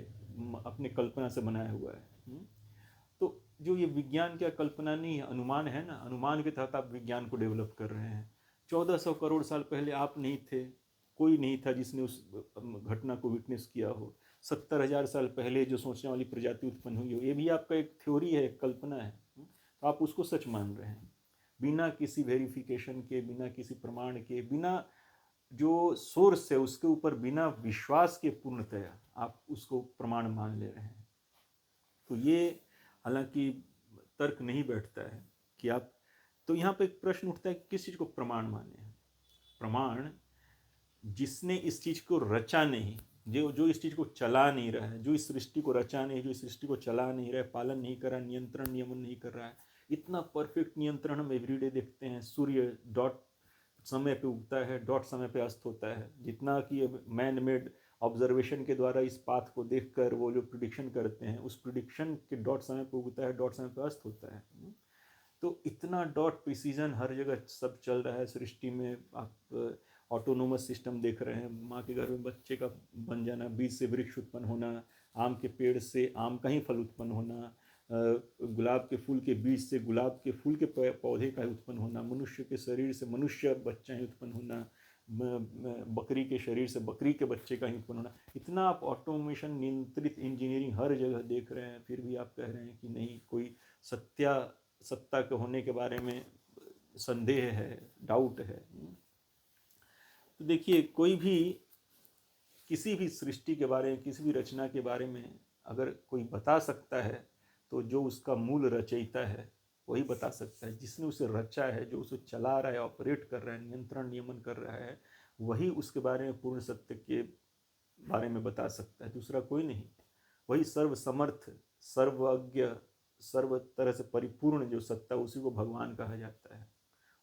अपने कल्पना से बनाया हुआ है। तो जो ये विज्ञान क्या कल्पना नहीं है, अनुमान है ना, अनुमान के तहत आप विज्ञान को डेवलप कर रहे हैं। 1400 करोड़ साल पहले आप नहीं थे, कोई नहीं था जिसने उस घटना को विटनेस किया हो। 70,000 साल पहले जो सोचने वाली प्रजाति उत्पन्न हुई हो, ये भी आपका एक थ्योरी है, एक कल्पना है। तो आप उसको सच मान रहे हैं बिना किसी वेरिफिकेशन के, बिना किसी प्रमाण के, बिना जो सोर्स है उसके ऊपर बिना विश्वास के पूर्णतया आप उसको प्रमाण मान ले रहे हैं। तो ये हालांकि तर्क नहीं बैठता है कि आप, तो यहाँ पे एक प्रश्न उठता है कि किस चीज़ को प्रमाण माने हैं? प्रमाण जिसने इस चीज़ को रचा नहीं, जो इस चीज़ को चला नहीं रहा है, जो इस सृष्टि को रचा नहीं, जो इस सृष्टि को चला नहीं रहा है, पालन नहीं कर रहा, नियंत्रण नियमन नहीं कर रहा है। इतना परफेक्ट नियंत्रण हम एवरीडे देखते हैं। सूर्य डॉट समय पे उगता है, डॉट समय पे अस्त होता है। जितना कि मैन मेड ऑब्जर्वेशन के द्वारा इस पाथ को देखकर वो जो प्रिडिक्शन करते हैं, उस प्रिडिक्शन के डॉट समय पे उगता है, डॉट समय पे अस्त होता है। तो इतना डॉट प्रिसीजन हर जगह सब चल रहा है सृष्टि में। आप ऑटोनोमस सिस्टम देख रहे हैं, माँ के गर्भ में बच्चे का बन जाना, बीज से वृक्ष उत्पन्न होना, आम के पेड़ से आम का ही फल उत्पन्न होना, गुलाब के फूल के बीज से गुलाब के फूल के पौधे का उत्पन्न होना, मनुष्य के शरीर से मनुष्य बच्चा ही उत्पन्न होना, बकरी के शरीर से बकरी के बच्चे का ही उत्पन्न होना। इतना आप ऑटोमेशन नियंत्रित इंजीनियरिंग हर जगह देख रहे हैं, फिर भी आप कह रहे हैं कि नहीं, कोई सत्ता के होने के बारे में संदेह है, डाउट है। तो देखिए, कोई भी किसी भी सृष्टि के बारे में, किसी भी रचना के बारे में अगर कोई बता सकता है तो जो उसका मूल रचयिता है वही बता सकता है। जिसने उसे रचा है, जो उसे चला रहा है, ऑपरेट कर रहा है, नियंत्रण नियमन कर रहा है, वही उसके बारे में पूर्ण सत्य के बारे में बता सकता है, दूसरा कोई नहीं। वही सर्वसमर्थ, सर्वज्ञ, सर्व तरह से परिपूर्ण जो सत्ता, उसी को भगवान कहा जाता है,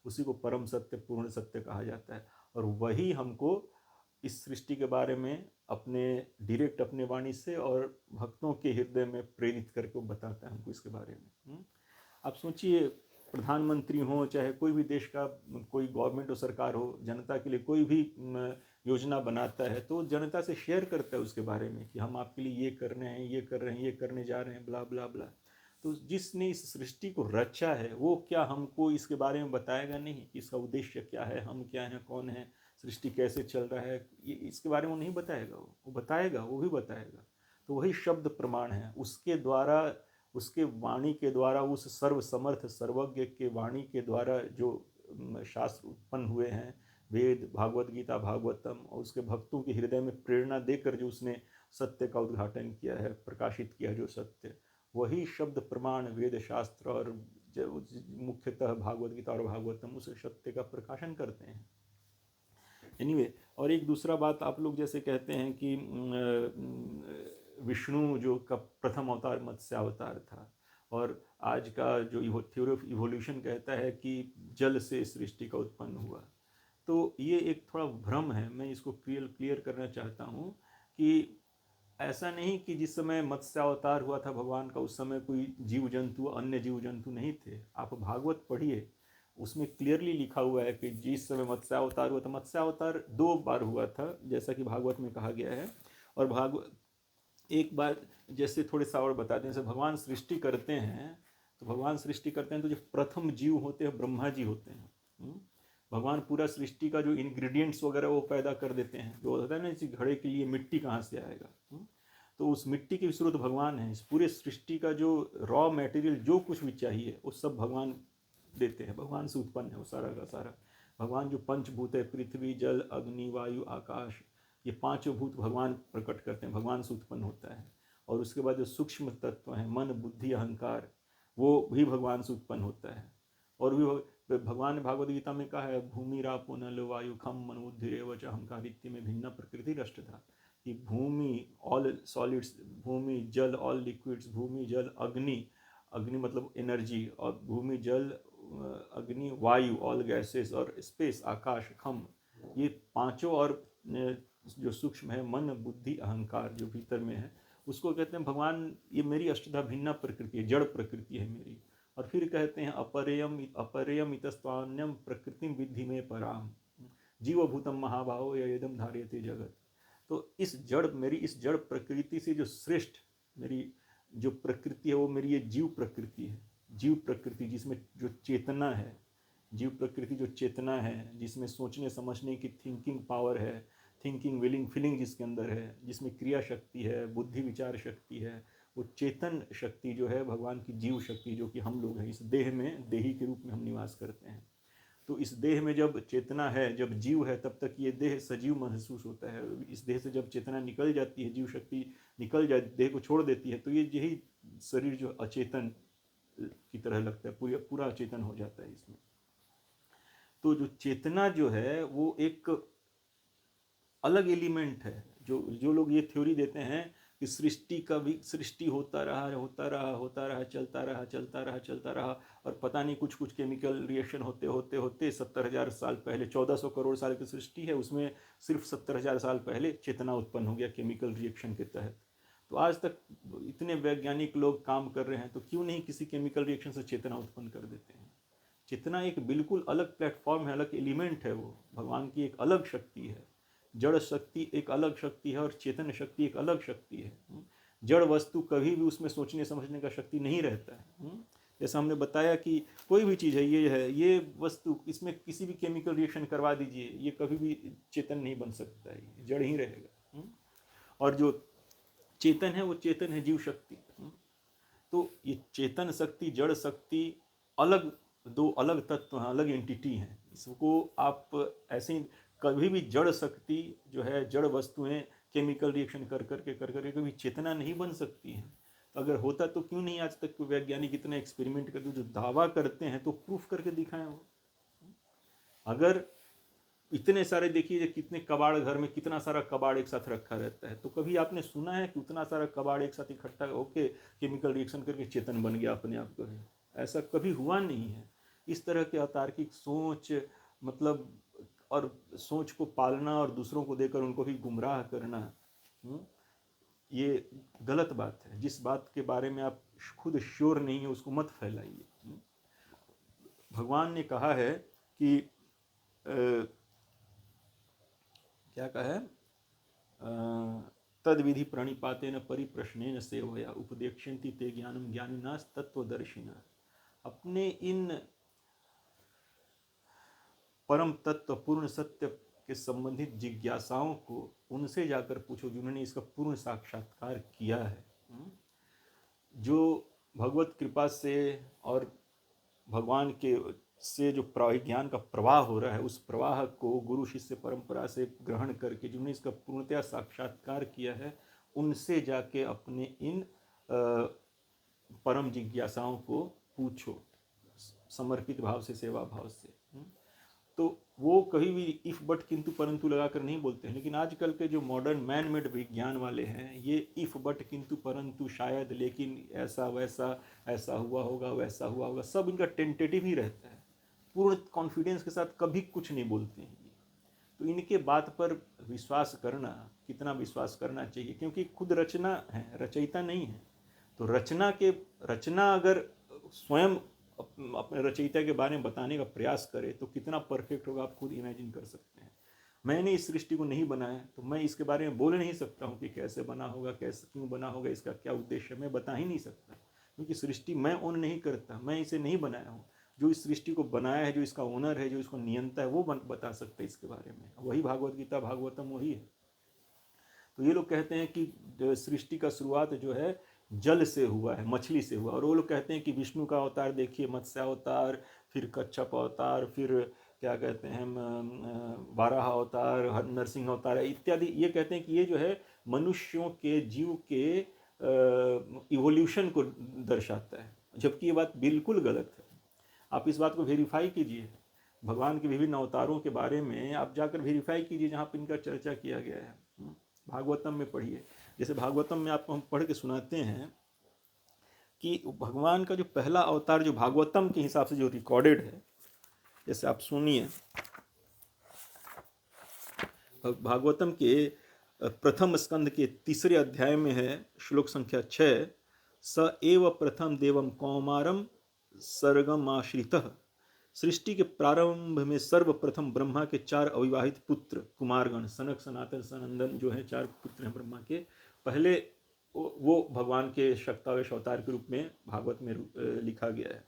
उसी को परम सत्य, पूर्ण सत्य कहा जाता है। और वही हमको इस सृष्टि के बारे में अपने डायरेक्ट अपने वाणी से और भक्तों के हृदय में प्रेरित करके बताता है हमको इसके बारे में। आप सोचिए, प्रधानमंत्री हो, चाहे कोई भी देश का कोई गवर्नमेंट हो, सरकार हो, जनता के लिए कोई भी योजना बनाता है तो जनता से शेयर करता है उसके बारे में कि हम आपके लिए ये कर रहे हैं, ये कर रहे हैं, ये करने जा रहे हैं, ब्ला ब्ला ब्ला। तो जिसने इस सृष्टि को रचा है वो क्या हमको इसके बारे में बताएगा नहीं कि इसका उद्देश्य क्या है, हम क्या हैं, कौन है, सृष्टि कैसे चल रहा है, ये इसके बारे में वो नहीं बताएगा। वो बताएगा, वो भी बताएगा। तो वही शब्द प्रमाण है, उसके द्वारा, उसके वाणी के द्वारा, उस सर्वसमर्थ सर्वज्ञ के वाणी के द्वारा जो शास्त्र उत्पन्न हुए हैं, वेद, भागवत गीता, भागवतम, और उसके भक्तों के हृदय में प्रेरणा देकर जो उसने सत्य का उद्घाटन किया है, प्रकाशित किया है जो सत्य, वही शब्द प्रमाण वेद शास्त्र और मुख्यतः भागवत गीता और भागवतम उस सत्य का प्रकाशन करते हैं। एनीवे, और एक दूसरा बात, आप लोग जैसे कहते हैं कि विष्णु जो का प्रथम अवतार मत्स्य अवतार था, और आज का जो थ्योरी ऑफ इवोल्यूशन कहता है कि जल से सृष्टि का उत्पन्न हुआ। तो ये एक थोड़ा भ्रम है, मैं इसको क्लियर करना चाहता हूँ कि ऐसा नहीं कि जिस समय मत्स्य अवतार हुआ था भगवान का, उस समय कोई जीव जंतु, अन्य जीव जंतु नहीं थे। आप भागवत पढ़िए, उसमें क्लियरली लिखा हुआ है कि जिस समय मत्स्य अवतार हुआ था, मत्स्य अवतार 2 बार हुआ था जैसा कि भागवत में कहा गया है। और भागवत एक बार, जैसे थोड़े सा और बता दें, जैसे भगवान सृष्टि करते हैं, तो भगवान सृष्टि करते हैं तो जो प्रथम जीव होते हैं ब्रह्मा जी होते हैं। भगवान पूरा सृष्टि का जो इंग्रेडिएंट्स वगैरह वो पैदा कर देते हैं। जो होता है ना, इस घड़े के लिए मिट्टी कहाँ से आएगा, तो उस मिट्टी के स्रोत भगवान है। इस पूरे सृष्टि का जो रॉ मटेरियल जो कुछ भी चाहिए वो सब भगवान देते हैं, भगवान से उत्पन्न है वो सारा का सारा। भगवान जो पंचभूत है, पृथ्वी, जल, अग्नि, वायु, आकाश, ये 5 भूत भगवान प्रकट करते हैं, भगवान से उत्पन्न होता है। और उसके बाद जो सूक्ष्म तत्व हैं, मन, बुद्धि, अहंकार, वो भी भगवान से उत्पन्न होता है। और भी भगवान ने भागवत गीता में कहा है, भूमि रापो नल वायु खम मन बुद्धिरेव च अहंकारित्य में भिन्न प्रकृति रष्ट था, कि भूमि ऑल सॉलिड्स, भूमि जल ऑल लिक्विड्स, भूमि जल अग्नि, अग्नि मतलब एनर्जी, और भूमि जल अग्नि वायु ऑल गैसेस, और स्पेस आकाश खम, ये 5 और जो सूक्ष्म है मन बुद्धि अहंकार जो भीतर में है, उसको कहते हैं भगवान, ये मेरी अष्टधा भिन्ना प्रकृति है, जड़ प्रकृति है मेरी। और फिर कहते हैं अपरेयम इतस्त्वान्यम प्रकृति विद्धि में पराम जीवभूतम महाभाव यदम धार्यते जगत। तो इस जड़, मेरी इस जड़ प्रकृति से जो श्रेष्ठ मेरी जो प्रकृति है वो मेरी ये जीव प्रकृति है। जीव प्रकृति जिसमें जो चेतना है, जीव प्रकृति जो चेतना है, जिसमें सोचने समझने की थिंकिंग पावर है, थिंकिंग विलिंग फीलिंग जिसके अंदर है, जिसमें क्रिया शक्ति है, बुद्धि विचार शक्ति है, वो चेतन शक्ति जो है भगवान की जीव शक्ति, जो कि हम लोग हैं इस देह में, देही के रूप में हम निवास करते हैं। तो इस देह में जब चेतना है, जब जीव है, तब तक ये देह सजीव महसूस होता है। इस देह से जब चेतना निकल जाती है, जीव शक्ति निकल जाती, देह को छोड़ देती है, तो ये यही शरीर जो अचेतन की तरह लगता है, पूरा अचेतन हो जाता है इसमें। तो जो चेतना जो है वो एक अलग एलिमेंट है। जो लोग ये थ्योरी देते हैं कि सृष्टि का भी सृष्टि होता रहा, चलता रहा, और पता नहीं कुछ केमिकल रिएक्शन होते 70,000 साल पहले, 1400 करोड़ साल की सृष्टि है, उसमें सिर्फ 70,000 साल पहले चेतना उत्पन्न हो गया केमिकल रिएक्शन के तहत। तो आज तक इतने वैज्ञानिक लोग काम कर रहे हैं, तो क्यों नहीं किसी केमिकल रिएक्शन से चेतना उत्पन्न कर देते हैं। चेतना एक बिल्कुल अलग प्लेटफॉर्म है, अलग एलिमेंट है, वो भगवान की एक अलग शक्ति है। जड़ शक्ति एक अलग शक्ति है और चेतन शक्ति एक अलग शक्ति है। जड़ वस्तु कभी भी उसमें सोचने समझने का शक्ति नहीं रहता है। जैसा हमने बताया कि कोई भी चीज़ है, ये वस्तु, इसमें किसी भी केमिकल रिएक्शन करवा दीजिए, ये कभी भी चेतन नहीं बन सकता है, जड़ ही रहेगा। और जो चेतन है वो चेतन है, जीव शक्ति। तो ये चेतन शक्ति, जड़ शक्ति अलग, दो अलग तत्व हैं, अलग एंटिटी हैं। इसको आप ऐसे ही कभी भी जड़ शक्ति जो है, जड़ वस्तुएं केमिकल रिएक्शन कर करके कभी चेतना नहीं बन सकती हैं। तो अगर होता तो क्यों नहीं आज तक वैज्ञानिक इतना एक्सपेरिमेंट करते, जो दावा करते हैं तो प्रूफ करके दिखाएं वो। अगर इतने सारे देखिए कितने कबाड़, घर में कितना सारा कबाड़ एक साथ रखा रहता है, तो कभी आपने सुना है कि उतना सारा कबाड़ एक साथ इकट्ठा होके केमिकल रिएक्शन करके चेतन बन गया अपने आप? कभी ऐसा कभी हुआ नहीं है। इस तरह के अतार्किक सोच, मतलब, और सोच को पालना और दूसरों को देकर उनको भी गुमराह करना, ये गलत बात है। जिस बात के बारे में आप खुद श्योर नहीं है उसको मत फैलाइए। भगवान ने कहा है कि क्या कहा है, तद विधि प्रणिपातेन परिप्रश्नेन सेवया उपदेक्षन्ति ते ज्ञानम ज्ञानिनास तत्वदर्शिना। अपने इन परम तत्व पूर्ण सत्य के संबंधित जिज्ञासाओं को उनसे जाकर पूछो जिन्होंने इसका पूर्ण साक्षात्कार किया है। जो भगवत कृपा से और भगवान के से जो ज्ञान का प्रवाह हो रहा है, उस प्रवाह को गुरु शिष्य परंपरा से ग्रहण करके जिन्होंने इसका पूर्णतया साक्षात्कार किया है, उनसे जाके अपने इन परम जिज्ञासाओं को पूछो, समर्पित भाव से, सेवा भाव से। तो वो कभी भी इफ बट किंतु परंतु लगाकर नहीं बोलते हैं। लेकिन आजकल के जो मॉडर्न मैन मेड विज्ञान वाले हैं, ये इफ बट किंतु परंतु शायद, लेकिन, ऐसा वैसा, ऐसा हुआ होगा, वैसा हुआ होगा, सब इनका टेंटेटिव ही रहता है। पूर्ण कॉन्फिडेंस के साथ कभी कुछ नहीं बोलते हैं। तो इनके बात पर विश्वास करना, कितना विश्वास करना चाहिए? क्योंकि खुद रचना है, रचयिता नहीं है। तो रचना अगर स्वयं अपने रचयिता के बारे में बताने का प्रयास करे तो कितना परफेक्ट होगा आप खुद इमेजिन कर सकते हैं। मैंने इस सृष्टि को नहीं बनाया तो मैं इसके बारे में बोल नहीं सकता हूँ कि कैसे बना होगा, कैसे क्यों बना होगा, इसका क्या उद्देश्य, मैं बता ही नहीं सकता। क्योंकि सृष्टि मैं ओन नहीं करता, मैं इसे नहीं बनाया हूँ। जो इस सृष्टि को बनाया है, जो इसका ओनर है, जो इसको नियंता है, वो बता सकता है इसके बारे में। वही भागवत गीता, भागवतम वही है। तो ये लोग कहते हैं कि सृष्टि का शुरुआत जो है जल से हुआ है, मछली से हुआ। और वो लोग कहते हैं कि विष्णु का अवतार देखिए, मत्स्य अवतार, फिर कच्छप अवतार, फिर क्या कहते हैं, वाराह अवतार, नरसिंह अवतार है इत्यादि। ये कहते हैं कि ये जो है मनुष्यों के, जीव के इवोल्यूशन को दर्शाता है, जबकि ये बात बिल्कुल गलत है। आप इस बात को वेरीफाई कीजिए, भगवान के विभिन्न अवतारों के बारे में आप जाकर वेरीफाई कीजिए जहाँ पर इनका चर्चा किया गया है। भागवतम में पढ़िए। जैसे भागवतम में आपको हम पढ़ के सुनाते हैं कि भगवान का जो पहला अवतार जो भागवतम के हिसाब से जो रिकॉर्डेड है, जैसे आप सुनिए, भागवतम के प्रथम स्कंद के 3 अध्याय में है, श्लोक संख्या 6, स एव प्रथम देवम कौमारम सर्गमाश्रितः। सृष्टि के प्रारंभ में सर्वप्रथम ब्रह्मा के 4 अविवाहित पुत्र कुमारगण, सनक, सनातन, सनंदन, जो है 4 पुत्र हैं ब्रह्मा के। पहले वो भगवान के शक्तावेश अवतार के रूप में भागवत में लिखा गया है।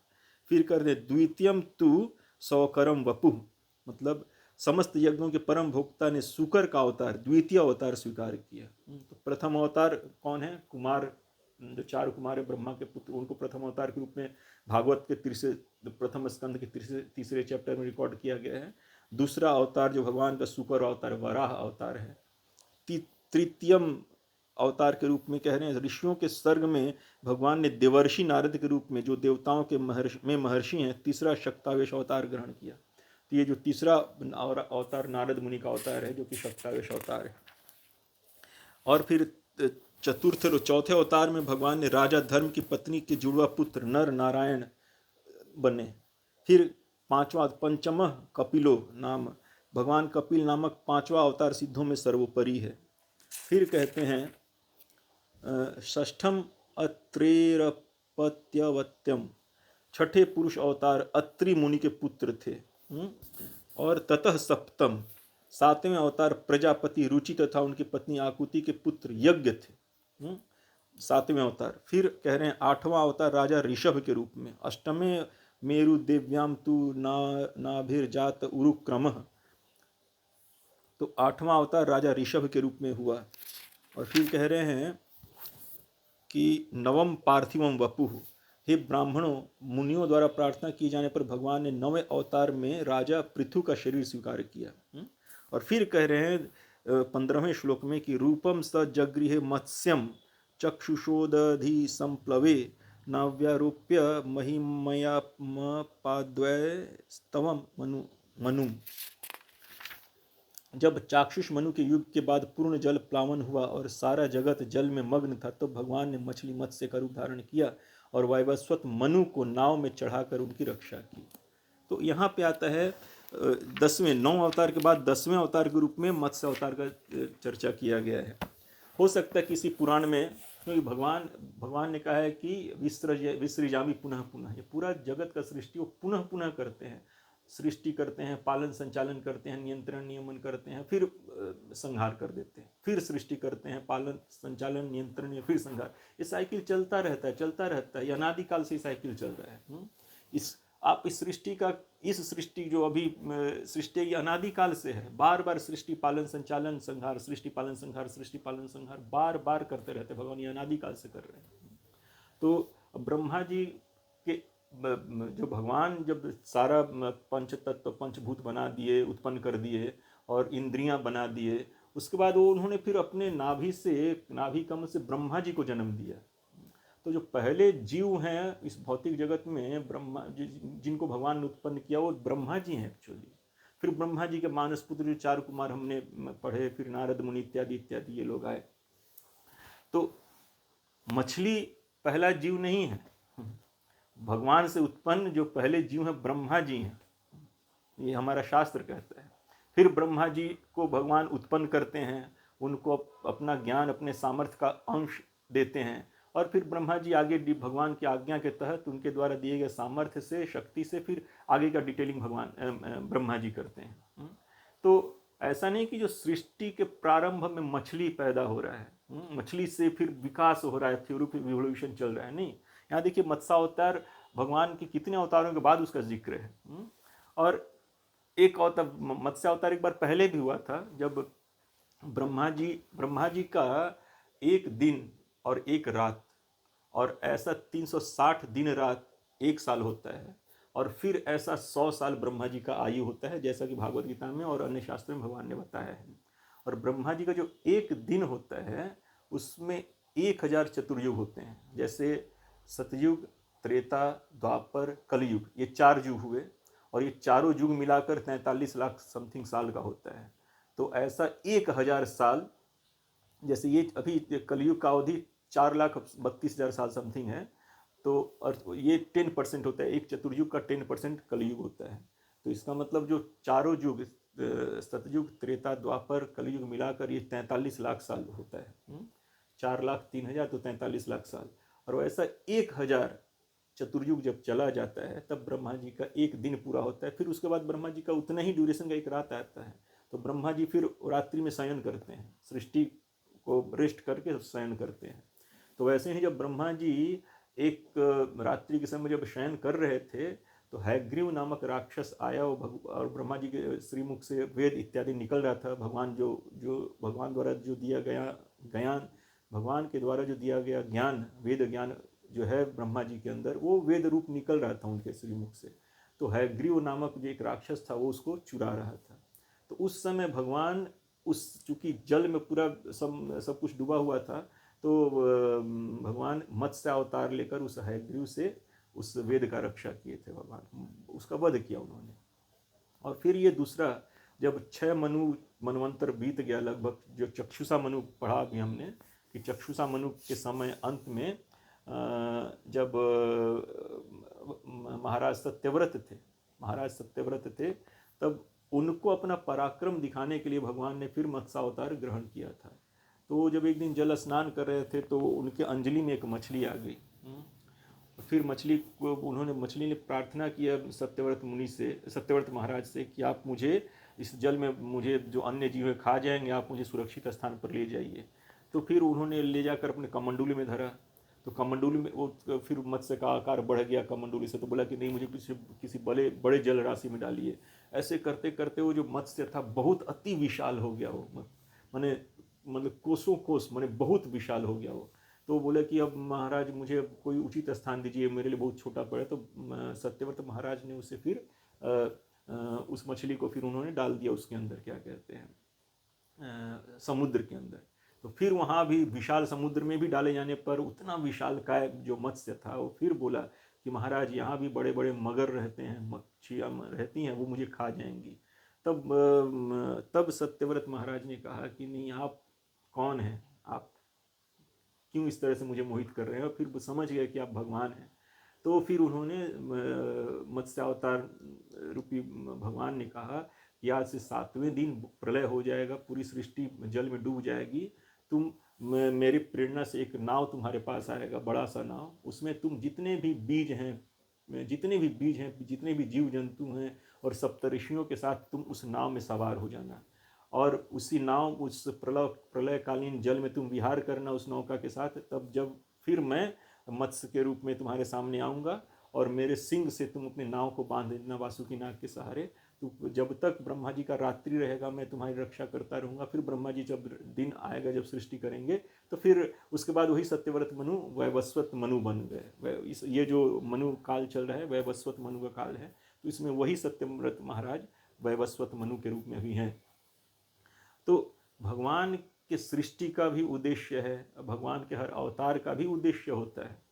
फिर कर दे द्वितीयम तु सौकरम वपुः, मतलब समस्त यज्ञों के परम भोक्ता ने सुकर का अवतार, द्वितीय अवतार स्वीकार किया। तो प्रथम अवतार कौन है? कुमार, जो 4 कुमार है ब्रह्मा के पुत्र, उनको प्रथम अवतार के रूप में भागवत के प्रथम स्कंद के 3 चैप्टर में रिकॉर्ड किया गया है। दूसरा अवतार जो भगवान का सुकर अवतार, वराह अवतार है। तृतीयम अवतार के रूप में कह रहे हैं, ऋषियों के सर्ग में भगवान ने देवर्षि नारद के रूप में, जो देवताओं के महर्षि हैं, 3 शक्तावेश अवतार ग्रहण किया। तो ये जो 3 अवतार नारद मुनि का अवतार है, जो कि शक्तावेश अवतार है। और फिर चतुर्थ और चौथे अवतार में भगवान ने राजा धर्म की पत्नी के जुड़वा पुत्र नर नारायण बने। फिर पंचम कपिलो नाम, भगवान कपिल नामक 5वां अवतार सिद्धों में सर्वोपरि है। फिर कहते हैं षष्ठम अत्रेरपत्यवत्यम, छठे पुरुष अवतार अत्रि मुनि के पुत्र थे। और ततः सप्तम, सातवें अवतार प्रजापति रुचि तथा उनकी पत्नी आकुति के पुत्र यज्ञ थे, सातवें अवतार। फिर कह रहे हैं आठवां अवतार राजा ऋषभ के रूप में। अष्टमे मेरु देव्याम तु नाभिर्जात उरुक्रमः, तो आठवां अवतार राजा ऋषभ के रूप में हुआ। और फिर कह रहे हैं कि नवम पार्थिवम वपुः, हे ब्राह्मणों, मुनियों द्वारा प्रार्थना की जाने पर भगवान ने नवें अवतार में राजा पृथु का शरीर स्वीकार किया। और फिर कह रहे हैं 15वें श्लोक में कि रूपम स जगृहे मत्स्यम चक्षुषोदधि संप्लवे नाव्यारूप्य महिमया पाद्वैस्तवम मनु। जब चाक्षुष मनु के युग के बाद पूर्ण जल प्लावन हुआ और सारा जगत जल में मग्न था, तो भगवान ने मछली मत्स्य का रूप धारण किया और वैवस्वत मनु को नाव में चढ़ाकर उनकी रक्षा की। तो यहाँ पे आता है 9 अवतार के बाद 10वें अवतार के रूप में मत्स्य अवतार का चर्चा किया गया है। हो सकता है किसी पुराण में, क्योंकि भगवान ने कहा है कि विसृजामि पुनः पुनः, ये पूरा जगत का सृष्टि वो पुनः पुनः करते हैं, सृष्टि करते हैं, पालन संचालन करते हैं, नियंत्रण नियमन करते हैं, फिर संहार कर देते हैं, फिर सृष्टि करते हैं, पालन संचालन नियंत्रण, फिर संहार। ये साइकिल चलता रहता है, ये अनादिकाल से साइकिल चल रहा है। इस सृष्टि जो अभी सृष्टि ये अनादिकाल से है, बार बार सृष्टि पालन संचालन संहार, सृष्टि पालन संहार, सृष्टि पालन संहार बार बार करते रहते भगवान, ये अनादिकाल से कर रहे हैं। तो ब्रह्मा जी के जो भगवान जब सारा पंच तत्व पंचभूत बना दिए, उत्पन्न कर दिए और इंद्रियां बना दिए, उसके बाद वो उन्होंने फिर अपने नाभि कमल से ब्रह्मा जी को जन्म दिया। तो जो पहले जीव हैं इस भौतिक जगत में, ब्रह्मा जिनको भगवान ने उत्पन्न किया, वो ब्रह्मा जी हैं एक्चुअली। फिर ब्रह्मा जी के मानस पुत्र जो 4 कुमार हमने पढ़े, फिर नारद मुनि इत्यादि इत्यादि ये लोग आए। तो मछली पहला जीव नहीं है, भगवान से उत्पन्न जो पहले जीव हैं ब्रह्मा जी हैं, ये हमारा शास्त्र कहता है। फिर ब्रह्मा जी को भगवान उत्पन्न करते हैं, उनको अपना ज्ञान, अपने सामर्थ्य का अंश देते हैं, और फिर ब्रह्मा जी आगे भगवान की आज्ञा के तहत उनके द्वारा दिए गए सामर्थ्य से, शक्ति से फिर आगे का डिटेलिंग भगवान ब्रह्मा जी करते हैं। तो ऐसा नहीं कि जो सृष्टि के प्रारंभ में मछली पैदा हो रहा है, मछली से फिर विकास हो रहा है, थ्योरी ऑफ इवोल्यूशन चल रहा है, नहीं। यहाँ देखिए मत्स्यावतार भगवान के कितने अवतारों के बाद उसका जिक्र है। और एक अवतार मत्स्यावतार एक बार पहले भी हुआ था, जब ब्रह्मा जी का एक दिन और एक रात, और ऐसा 360 दिन रात 1 साल होता है, और फिर ऐसा 100 साल ब्रह्मा जी का आयु होता है, जैसा कि भागवत गीता में और अन्य शास्त्रों में भगवान ने बताया है। और ब्रह्मा जी का जो एक दिन होता है उसमें 1000 चतुर्युग होते हैं, जैसे सतयुग, त्रेता, द्वापर, कलयुग, ये 4 युग हुए, और ये चारों युग मिलाकर 43 लाख समथिंग साल का होता है। तो ऐसा 1000 साल, जैसे ये अभी कलयुग का अवधि 4,32,000 साल समथिंग है, तो और ये 10% होता है, एक चतुर्युग का 10% कलयुग होता है। तो इसका मतलब जो चारों युग सतयुग, त्रेता, द्वापर, कलयुग मिलाकर ये 43 लाख साल होता है। 4,03,000 तो 43 लाख साल। और वैसा 1000 चतुर्युग जब चला जाता है तब ब्रह्मा जी का एक दिन पूरा होता है। फिर उसके बाद ब्रह्मा जी का उतना ही ड्यूरेशन का एक रात आता है। तो ब्रह्मा जी फिर रात्रि में शयन करते हैं, सृष्टि को रेस्ट करके शयन करते हैं। तो वैसे ही जब ब्रह्मा जी एक रात्रि के समय जब शयन कर रहे थे, तो हैग्रीव नामक राक्षस आया और ब्रह्मा जी के श्रीमुख से वेद इत्यादि निकल रहा था। भगवान द्वारा जो दिया गया ज्ञान, भगवान के द्वारा जो दिया गया ज्ञान, वेद ज्ञान जो है ब्रह्मा जी के अंदर, वो वेद रूप निकल रहा था उनके श्रीमुख से। तो हैग्रीव नामक जो एक राक्षस था वो उसको चुरा रहा था। तो उस समय भगवान चूंकि जल में पूरा सब कुछ डूबा हुआ था, तो भगवान मत्स्य अवतार लेकर उस हैग्रीव से उस वेद का रक्षा किए थे, भगवान उसका वध किया उन्होंने। और फिर ये दूसरा, जब 6 मनवंतर बीत गया लगभग, जो चक्षुषा मनु पढ़ा अभी हमने कि चक्षुषा मनु के समय अंत में जब महाराज सत्यव्रत थे, तब उनको अपना पराक्रम दिखाने के लिए भगवान ने फिर मत्स्यावतार ग्रहण किया था। तो जब एक दिन जल स्नान कर रहे थे तो उनके अंजलि में एक मछली आ गई। फिर मछली ने प्रार्थना किया सत्यव्रत महाराज से कि आप मुझे इस जल में, मुझे जो अन्य जीव है खा जाएंगे, आप मुझे सुरक्षित स्थान पर ले जाइए। तो फिर उन्होंने ले जाकर अपने कमंडूली में धरा। तो कमंडूली में वो फिर मत्स्य का आकार बढ़ गया कमंडूली से, तो बोला कि नहीं, मुझे किसी बड़े बड़े जल राशि में डालिए। ऐसे करते करते वो जो मत्स्य था बहुत अति विशाल हो गया, वो मैंने मतलब कोसों कोस मैंने बहुत विशाल हो गया वो। तो बोले कि अब महाराज मुझे कोई उचित स्थान दीजिए, मेरे लिए बहुत छोटा पड़े। तो सत्यव्रत महाराज ने उसे फिर उस मछली को फिर उन्होंने डाल दिया उसके अंदर, क्या कहते हैं, समुद्र के अंदर। तो फिर वहाँ भी विशाल समुद्र में भी डाले जाने पर उतना विशाल काय जो मत्स्य था वो फिर बोला कि महाराज यहाँ भी बड़े बड़े मगर रहते हैं, मच्छियाँ रहती हैं, वो मुझे खा जाएंगी। तब सत्यव्रत महाराज ने कहा कि नहीं, आप कौन हैं, आप क्यों इस तरह से मुझे मोहित कर रहे हैं। और फिर वो समझ गए कि आप भगवान हैं। तो फिर उन्होंने मत्स्यावतार रूपी भगवान ने कहा कि आज से 7वें दिन प्रलय हो जाएगा, पूरी सृष्टि जल में डूब जाएगी। तुम मेरी प्रेरणा से एक नाव तुम्हारे पास आएगा, बड़ा सा नाव, उसमें तुम जितने भी बीज हैं, जितने भी जीव जंतु हैं और सप्तऋषियों के साथ तुम उस नाव में सवार हो जाना। और उसी नाव, उस प्रलयकालीन जल में तुम विहार करना उस नौका के साथ। तब जब फिर मैं मत्स्य के रूप में तुम्हारे सामने आऊँगा और मेरे सिंग से तुम अपने नाव को बांध देना वासुकी नाग के सहारे। तो जब तक ब्रह्मा जी का रात्रि रहेगा मैं तुम्हारी रक्षा करता रहूँगा। फिर ब्रह्मा जी जब दिन आएगा, जब सृष्टि करेंगे, तो फिर उसके बाद वही सत्यव्रत मनु वैवस्वत मनु बन गए। ये जो मनु काल चल रहा है वैवस्वत मनु का काल है, तो इसमें वही सत्यव्रत महाराज वैवस्वत मनु के रूप में भी हैं। तो भगवान के सृष्टि का भी उद्देश्य है, भगवान के हर अवतार का भी उद्देश्य होता है।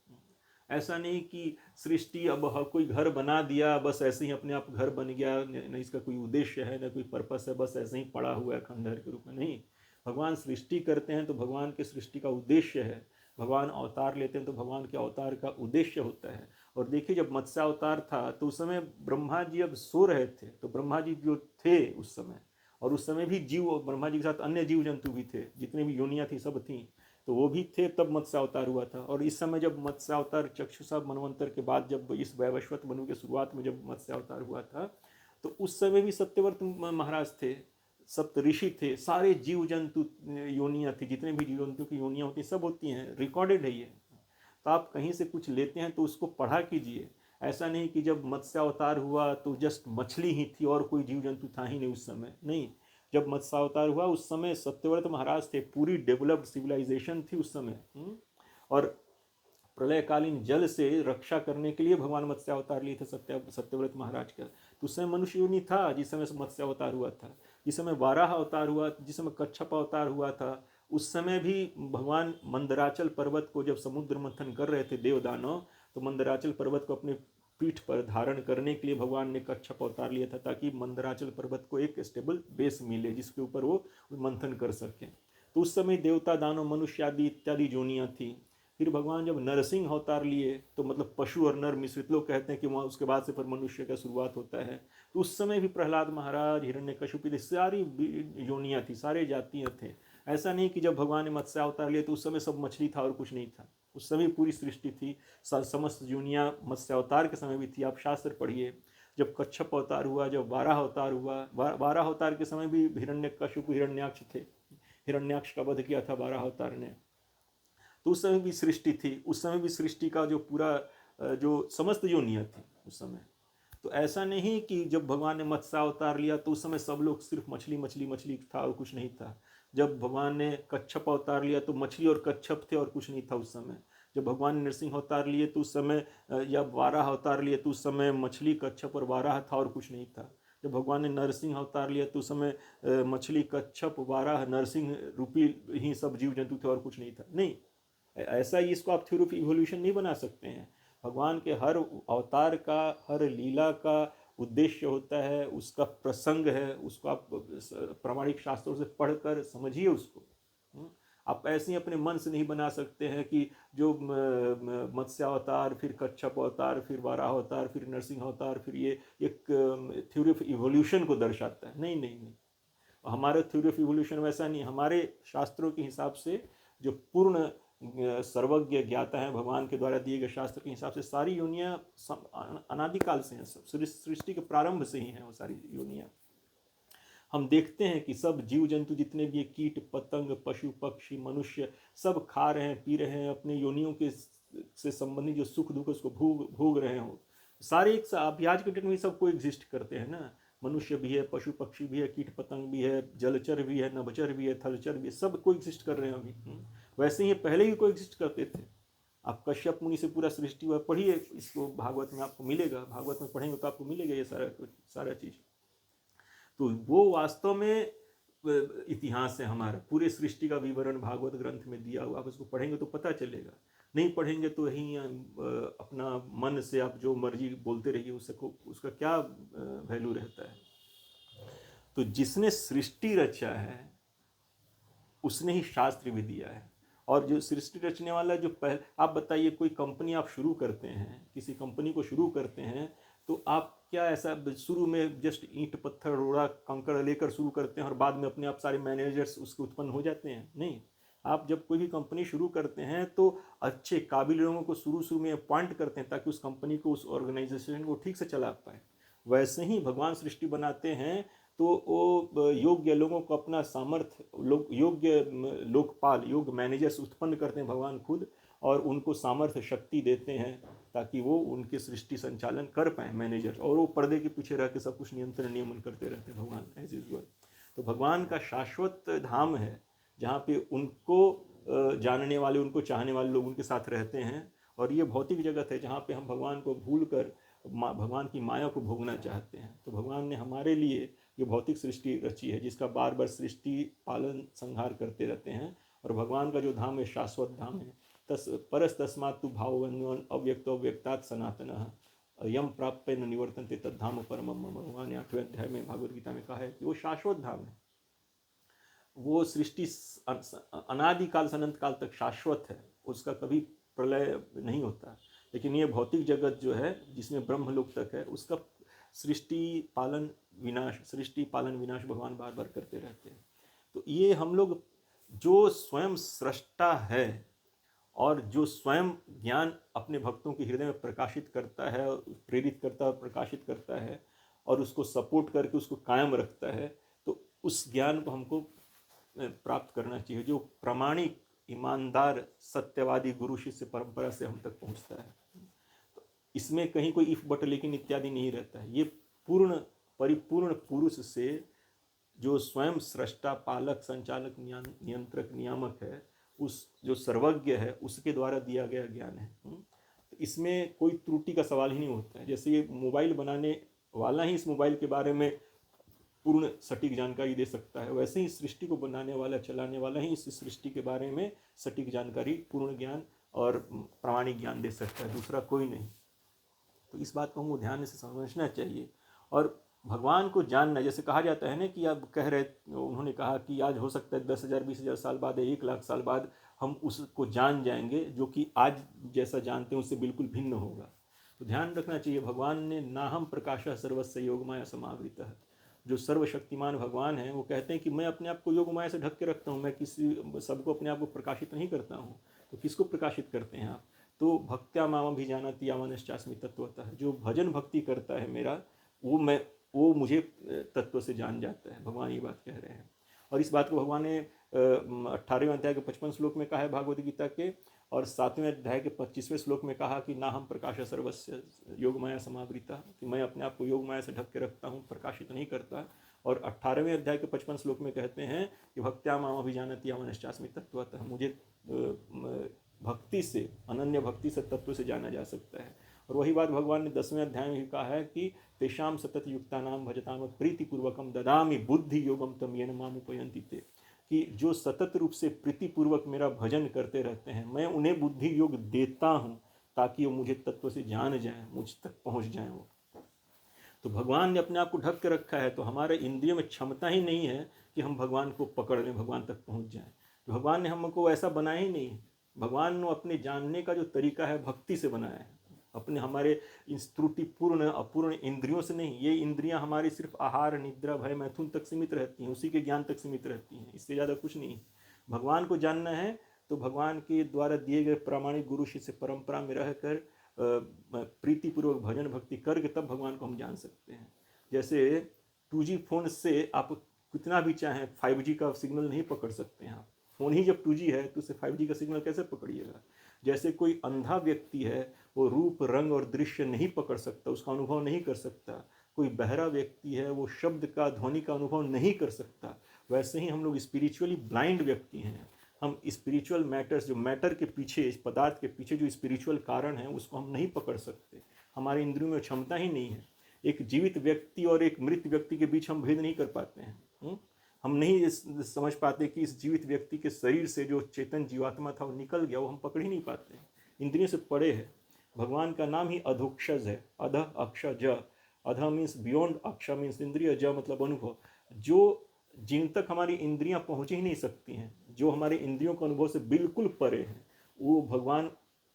ऐसा नहीं कि सृष्टि अब कोई घर बना दिया, बस ऐसे ही अपने आप घर बन गया, न इसका कोई उद्देश्य है, न कोई पर्पस है, बस ऐसे ही पड़ा हुआ है खंडहर के रूप में। नहीं, भगवान सृष्टि करते हैं तो भगवान के सृष्टि का उद्देश्य है। भगवान अवतार लेते हैं तो भगवान के अवतार का उद्देश्य होता है। और देखिए, जब मत्स्य अवतार था तो उस समय ब्रह्मा जी अब सो रहे थे, तो ब्रह्मा जी जो थे उस समय, और उस समय भी जीव, ब्रह्मा जी के साथ अन्य जीव जंतु भी थे, जितने भी योनियाँ थी सब थी, तो वो भी थे, तब मत्स्य अवतार हुआ था। और इस समय जब मत्स्य अवतार चक्षुषा मनवंतर के बाद, जब इस वैवस्वत मनु के शुरुआत में जब मत्स्य अवतार हुआ था, तो उस समय भी सत्यव्रत महाराज थे, सप्त ऋषि थे, सारे जीव जंतु योनियाँ थी, जितने भी जीव जंतु की योनियाँ होती सब होती हैं, रिकॉर्डेड है ये। तो आप कहीं से कुछ लेते हैं तो उसको पढ़ा कीजिए। ऐसा नहीं कि जब मत्स्य अवतार हुआ तो जस्ट मछली ही थी और कोई जीव जंतु था ही नहीं उस समय। नहीं, जब मत्स्य अवतार हुआ उस समय सत्यव्रत महाराज थे, पूरी डेवलप्ड सिविलाइजेशन थी उस समय। और प्रलयकालीन जल से रक्षा करने के लिए भगवान मत्स्य अवतार लिए थे सत्यव्रत महाराज का। तो उस समय मनुष्य योनि था जिस समय मत्स्य अवतार हुआ था, जिस समय वाराह अवतार हुआ, जिस समय कच्छप अवतार हुआ था, उस समय भी भगवान मंदराचल पर्वत को जब समुद्र मंथन कर रहे थे देवदानव, तो मंदराचल पर्वत को अपने पीठ पर धारण करने के लिए भगवान ने कच्छप अवतार लिया था, ताकि मंदराचल पर्वत को एक स्टेबल बेस मिले जिसके ऊपर वो मंथन कर सकें। तो उस समय देवता, दानव, मनुष्य आदि इत्यादि जोनियाँ थी। फिर भगवान जब नरसिंह अवतार लिए, तो मतलब पशु और नर मिश्रित, लोग कहते हैं कि वहाँ उसके बाद से फिर मनुष्य का शुरुआत होता है। तो उस समय भी प्रहलाद महाराज, हिरण्यकशिपु, सारी योनियाँ थी, सारे जातियाँ थे। ऐसा नहीं कि जब भगवान ने मत्स्य अवतार लिए तो उस समय सब मछली था और कुछ नहीं था। उस समय पूरी सृष्टि थी, समस्त योनियाँ मत्स्य अवतार के समय भी थी। आप शास्त्र पढ़िए, जब कच्छप अवतार हुआ, जब वाराह अवतार हुआ, वाराह अवतार के समय भी हिरण्यकशिपु हिरण्याक्ष थे, हिरण्याक्ष का वध किया था वाराह अवतार ने। तो उस समय भी सृष्टि थी, उस समय भी सृष्टि का जो पूरा जो समस्त योनियाँ थी उस समय। तो ऐसा नहीं कि जब भगवान ने मत्स्य अवतार लिया तो उस समय सब लोग सिर्फ मछली मछली मछली था और कुछ नहीं था। जब भगवान ने कच्छप अवतार लिया तो मछली और कच्छप थे और कुछ नहीं था उस समय। जब भगवान ने नरसिंह अवतार लिए तो उस समय, या वाराह अवतार लिए तो उस समय मछली, कच्छप और वाराह था और कुछ नहीं था। जब भगवान ने नरसिंह अवतार लिया तो उस समय मछली, कच्छप, वाराह, नरसिंह रूपी ही सब जीव जंतु थे और कुछ नहीं था। नहीं, ऐसा ही इसको आप थ्योरी ऑफ इवोल्यूशन नहीं बना सकते हैं। भगवान के हर अवतार का, हर लीला का उद्देश्य होता है, उसका प्रसंग है, उसको आप प्रामाणिक शास्त्रों से पढ़कर समझिए उसको। आप ऐसे ही अपने मन से नहीं बना सकते हैं कि जो मत्स्य अवतार, फिर कच्छप अवतार, फिर वाराह अवतार, फिर नरसिंह अवतार, फिर ये एक थ्योरी ऑफ इवोल्यूशन को दर्शाता है। नहीं नहीं नहीं, हमारा थ्योरी ऑफ इवोल्यूशन वैसा नहीं। हमारे शास्त्रों के हिसाब से जो पूर्ण सर्वज्ञ ज्ञाता हैं, भगवान के द्वारा दिए गए शास्त्र के हिसाब से सारी योनियां अनादिकाल से हैं, सब सृष्टि के प्रारंभ से ही हैं वो सारी योनियां। हम देखते हैं कि सब जीव जंतु जितने भी कीट पतंग पशु पक्षी मनुष्य सब खा रहे हैं पी रहे हैं, अपने योनियों के से संबंधित जो सुख दुख उसको भोग रहे हो। सारे एक अभी आज के डेट में सब को एग्जिस्ट करते हैं ना, मनुष्य भी है, पशु पक्षी भी है, कीट पतंग भी है, जलचर भी है, नभचर भी है, थलचर भी है, सब को एग्जिस्ट कर रहे हैं अभी। वैसे ही पहले ही को एग्जिस्ट करते थे। आप कश्यप मुनि से पूरा सृष्टि हुआ पढ़िए, इसको भागवत में आपको मिलेगा, भागवत में पढ़ेंगे तो आपको मिलेगा ये सारा चीज़। तो वो वास्तव में इतिहास है हमारा, पूरे सृष्टि का विवरण भागवत ग्रंथ में दिया हुआ। आप उसको पढ़ेंगे तो पता चलेगा, नहीं पढ़ेंगे तो यहीं अपना मन से आप जो मर्जी बोलते रहिए, उसका क्या वैल्यू रहता है। तो जिसने सृष्टि रचा है उसने ही शास्त्र भी दिया है। और जो सृष्टि रचने वाला जो आप बताइए, कोई कंपनी आप शुरू करते हैं, किसी कंपनी को शुरू करते हैं, तो आप क्या ऐसा शुरू में जस्ट ईंट पत्थर रोड़ा कंकड़ लेकर शुरू करते हैं और बाद में अपने आप सारे मैनेजर्स उसके उत्पन्न हो जाते हैं? नहीं। आप जब कोई भी कंपनी शुरू करते हैं तो अच्छे काबिल लोगों को शुरू में अपॉइंट करते हैं ताकि उस कंपनी को, उस ऑर्गेनाइजेशन को ठीक से चला पाए। वैसे ही भगवान सृष्टि बनाते हैं तो वो योग्य लोगों को अपना सामर्थ्य, योग्य लोकपाल, योग्य मैनेजर्स उत्पन्न करते हैं भगवान खुद, और उनको सामर्थ्य शक्ति देते हैं ताकि वो उनके सृष्टि संचालन कर पाए मैनेजर, और वो पर्दे के पीछे रह के सब कुछ नियंत्रण नियमन करते रहते हैं भगवान एज यूजुअल। तो भगवान का शाश्वत धाम है जहाँ पे उनको जानने वाले, उनको चाहने वाले लोग उनके साथ रहते हैं। और ये भौतिक जगत है जहाँ पे हम भगवान को भूल कर भगवान की माया को भोगना चाहते हैं। तो भगवान ने हमारे लिए ये भौतिक सृष्टि रची है जिसका बार बार सृष्टि पालन संहार करते रहते हैं। और भगवान का जो धाम है शाश्वत धाम है। परस तस्मात् तु भाववन्वन अव्यक्तो अव्यक्तात् सनातनः यम प्राप्य न निवर्तन्ते तद्धाम परमम मम। भगवान ने 8वें अध्याय में भागवत गीता में कहा है कि वो शाश्वत धाम है, वो सृष्टि अनादिकाल से अनंत काल तक शाश्वत है, उसका कभी प्रलय नहीं होता। लेकिन ये भौतिक जगत जो है जिसमें ब्रह्मलोक तक है, उसका सृष्टि पालन विनाश भगवान बार बार करते रहते हैं। तो ये हम लोग जो स्वयं सृष्टा है और जो स्वयं ज्ञान अपने भक्तों के हृदय में प्रकाशित करता है, प्रेरित करता है, प्रकाशित करता है और उसको सपोर्ट करके उसको कायम रखता है, तो उस ज्ञान को हमको प्राप्त करना चाहिए जो प्रामाणिक, ईमानदार, सत्यवादी गुरु शिष्य परंपरा से हम तक पहुंचता है। तो इसमें कहीं कोई इफ बट लेकिन इत्यादि नहीं रहता है। ये पूर्ण परिपूर्ण पुरुष से जो स्वयं सृष्टा, पालक, संचालक, नियंत्रक, नियामक है, उस जो सर्वज्ञ है, उसके द्वारा दिया गया ज्ञान है। तो इसमें कोई त्रुटि का सवाल ही नहीं होता है। जैसे ये मोबाइल बनाने वाला ही इस मोबाइल के बारे में पूर्ण सटीक जानकारी दे सकता है, वैसे ही सृष्टि को बनाने वाला, चलाने वाला ही इस सृष्टि के बारे में सटीक जानकारी, पूर्ण ज्ञान और प्रामाणिक ज्ञान दे सकता है, दूसरा कोई नहीं। तो इस बात को हमको ध्यान से समझना चाहिए। और भगवान को जानना, जैसे कहा जाता है ना कि आप कह रहे, उन्होंने कहा कि आज हो सकता है 10,000 20,000 साल बाद या 1,00,000 साल बाद हम उसको जान जाएंगे जो कि आज जैसा जानते हैं उससे बिल्कुल भिन्न होगा। तो ध्यान रखना चाहिए, भगवान ने नाहम प्रकाशः सर्वस्य योगमाया समावृतः, जो सर्वशक्तिमान भगवान हैं वो कहते हैं कि मैं अपने आप को योगमाया से ढक के रखता हूँ, मैं किसी सबको अपने आप को प्रकाशित नहीं करता हूँ। तो किसको प्रकाशित करते हैं आप? तो भक्त्या माम भी जानाति यावानश्चास्मि तत्वतः, जो भजन भक्ति करता है मेरा, वो मुझे तत्व से जान जाता है। भगवान ये बात कह रहे हैं। और इस बात को भगवान ने 18वें अध्याय के 55 श्लोक में कहा है भागवत गीता के, और 7वें अध्याय के 25वें श्लोक में कहा कि ना हम प्रकाश सर्वस्य योगमाया समावृता, कि मैं अपने आप को योगमाया से ढक के रखता हूँ, प्रकाशित नहीं करता। और 18वें अध्याय के 55 श्लोक में कहते हैं कि भक्त्या माम अभिजानति यावनश्चास्मि तत्वतः, मुझे भक्ति से, अनन्य भक्ति से, तत्व से जाना जा सकता है। और वही बात भगवान ने 10वें अध्याय में भी कहा है कि तेषाम सतत युक्तानाम भजताम प्रीतिपूर्वकम ददामि बुद्धि योगम तम येन माम उपयन्ति ते, कि जो सतत रूप से प्रीतिपूर्वक मेरा भजन करते रहते हैं, मैं उन्हें बुद्धि योग देता हूँ ताकि वो मुझे तत्व से जान जाएं, मुझ तक पहुँच जाएं वो। तो भगवान ने अपने आप को ढक के रखा है, तो हमारे इंद्रियों में क्षमता ही नहीं है कि हम भगवान को पकड़ लें, भगवान तक पहुँच जाएं। तो भगवान ने हमको ऐसा बनाया ही नहीं। भगवान ने अपने जानने का जो तरीका है भक्ति से बनाया है, अपने हमारे त्रुटिपूर्ण अपूर्ण इंद्रियों से नहीं। ये इंद्रियां हमारी सिर्फ आहार, निद्रा, भय, मैथुन तक सीमित रहती हैं, उसी के ज्ञान तक सीमित रहती हैं, इससे ज़्यादा कुछ नहीं। भगवान को जानना है तो भगवान के द्वारा दिए गए प्रामाणिक गुरु शिष्य परंपरा में रहकर प्रीतिपूर्वक भजन भक्ति करके तब भगवान को हम जान सकते हैं। जैसे 2G फोन से आप कितना भी चाहें 5G का सिग्नल नहीं पकड़ सकते हैं। आप फ़ोन ही जब 2G है तो उसे 5G का सिग्नल कैसे पकड़िएगा। जैसे कोई अंधा व्यक्ति है, वो रूप रंग और दृश्य नहीं पकड़ सकता, उसका अनुभव नहीं कर सकता। कोई बहरा व्यक्ति है, वो शब्द का ध्वनि का अनुभव नहीं कर सकता। वैसे ही हम लोग स्पिरिचुअली ब्लाइंड व्यक्ति हैं। हम स्पिरिचुअल मैटर्स, जो मैटर के पीछे, इस पदार्थ के पीछे जो स्पिरिचुअल कारण है, उसको हम नहीं पकड़ सकते। हमारे इंद्रियों में क्षमता ही नहीं है। एक जीवित व्यक्ति और एक मृत व्यक्ति के बीच हम भेद नहीं कर पाते हैं। हम नहीं समझ पाते कि इस जीवित व्यक्ति के शरीर से जो चेतन जीवात्मा था वो निकल गया, वो हम पकड़ ही नहीं पाते। इंद्रियों से परे है। भगवान का नाम ही अधोक्षज है। अध अक्षज, अध मीन्स बियॉन्ड, अक्ष मीन्स इंद्रिय, ज मतलब अनुभव। जो जिन तक हमारी इंद्रियां पहुंच ही नहीं सकती हैं, जो हमारे इंद्रियों के अनुभव से बिल्कुल परे हैं, वो भगवान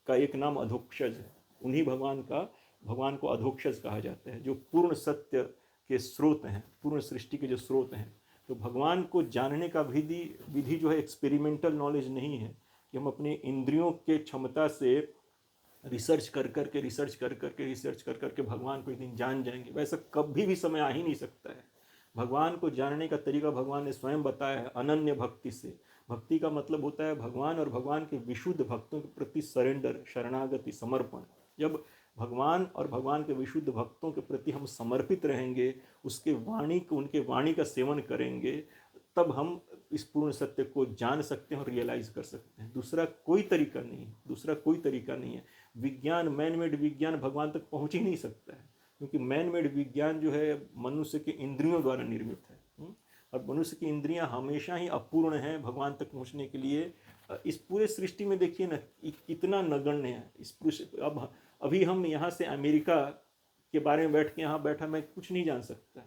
का एक नाम अधोक्षज है। उन्हीं भगवान को अधोक्षज कहा जाता है, जो पूर्ण सत्य के स्रोत हैं, पूर्ण सृष्टि के जो स्रोत हैं। तो भगवान को जानने का विधि जो है एक्सपेरिमेंटल नॉलेज नहीं है कि हम अपने इंद्रियों के क्षमता से रिसर्च कर करके भगवान को एक दिन जान जाएंगे। वैसा कभी भी समय आ ही नहीं सकता है। भगवान को जानने का तरीका भगवान ने स्वयं बताया है, अनन्य भक्ति से। भक्ति का मतलब होता है भगवान और भगवान के विशुद्ध भक्तों के प्रति सरेंडर, शरणागति, समर्पण। जब भगवान और भगवान के विशुद्ध भक्तों के प्रति हम समर्पित रहेंगे, उनके वाणी का सेवन करेंगे, तब हम इस पूर्ण सत्य को जान सकते हैं और रियलाइज कर सकते हैं। दूसरा कोई तरीका नहीं है। विज्ञान, मैन मेड विज्ञान भगवान तक पहुंच ही नहीं सकता है, क्योंकि मैन मेड विज्ञान जो है मनुष्य के इंद्रियों द्वारा निर्मित है। और मनुष्य की इंद्रियां हमेशा ही अपूर्ण हैं भगवान तक पहुंचने के लिए। इस पूरे सृष्टि में देखिए ना, कितना नगण्य है। अब अभी हम यहाँ से अमेरिका के बारे में बैठा मैं कुछ नहीं जान सकता।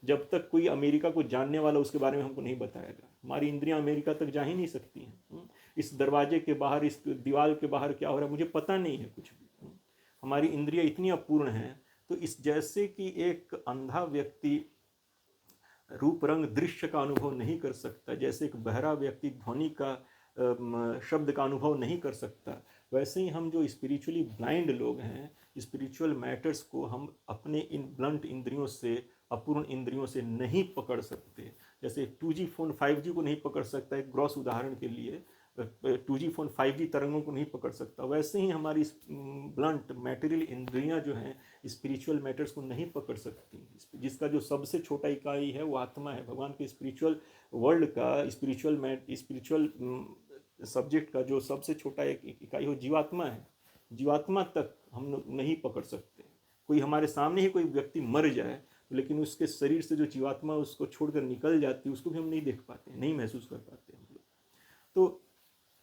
जब तक कोई अमेरिका को जानने वाला उसके बारे में हमको नहीं बताएगा, हमारी इंद्रियां अमेरिका तक जा ही नहीं सकती हैं। इस दरवाजे के बाहर, इस दीवार के बाहर क्या हो रहा है मुझे पता नहीं है कुछ भी। हमारी इंद्रियां इतनी अपूर्ण हैं। तो इस जैसे कि एक अंधा व्यक्ति रूप रंग दृश्य का अनुभव नहीं कर सकता, जैसे एक बहरा व्यक्ति ध्वनि का, शब्द का अनुभव नहीं कर सकता, वैसे ही हम जो स्पिरिचुअली ब्लाइंड लोग हैं, स्पिरिचुअल मैटर्स को हम अपने इन ब्लंट इंद्रियों से, अपूर्ण इंद्रियों से नहीं पकड़ सकते। जैसे 2G फोन 5G को नहीं पकड़ सकता, एक ग्रॉस उदाहरण के लिए 2G फोन 5G तरंगों को नहीं पकड़ सकता, वैसे ही हमारी ब्लंट मैटेरियल इंद्रियां जो हैं स्पिरिचुअल मैटर्स को नहीं पकड़ सकती। जिसका जो सबसे छोटा इकाई है वो आत्मा है। भगवान के स्पिरिचुअल वर्ल्ड का, स्पिरिचुअल सब्जेक्ट का जो सबसे छोटा एक इकाई हो जीवात्मा है। जीवात्मा तक हम नहीं पकड़ सकते। कोई हमारे सामने ही कोई व्यक्ति मर जाए, लेकिन उसके शरीर से जो जीवात्मा उसको छोड़कर निकल जाती है, उसको भी हम नहीं देख पाते, नहीं महसूस कर पाते हम लोग। तो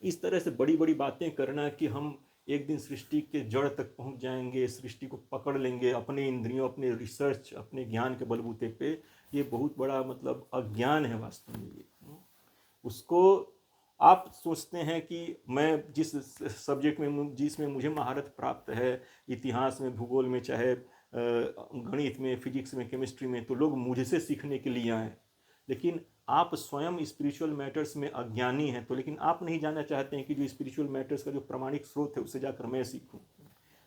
इस तरह से बड़ी बड़ी बातें करना कि हम एक दिन सृष्टि के जड़ तक पहुंच जाएंगे, सृष्टि को पकड़ लेंगे अपने इंद्रियों, अपने रिसर्च, अपने ज्ञान के बलबूते पे, ये बहुत बड़ा मतलब अज्ञान है वास्तव में। ये उसको आप सोचते हैं कि मैं जिस सब्जेक्ट में, जिसमें मुझे महारत प्राप्त है, इतिहास में, भूगोल में, चाहे गणित में, फिजिक्स में, केमिस्ट्री में, तो लोग मुझसे सीखने के लिए आए। लेकिन आप स्वयं स्पिरिचुअल मैटर्स में अज्ञानी हैं, तो लेकिन आप नहीं जानना चाहते हैं कि जो स्पिरिचुअल मैटर्स का जो प्रामाणिक स्रोत है उससे जाकर मैं सीखूं।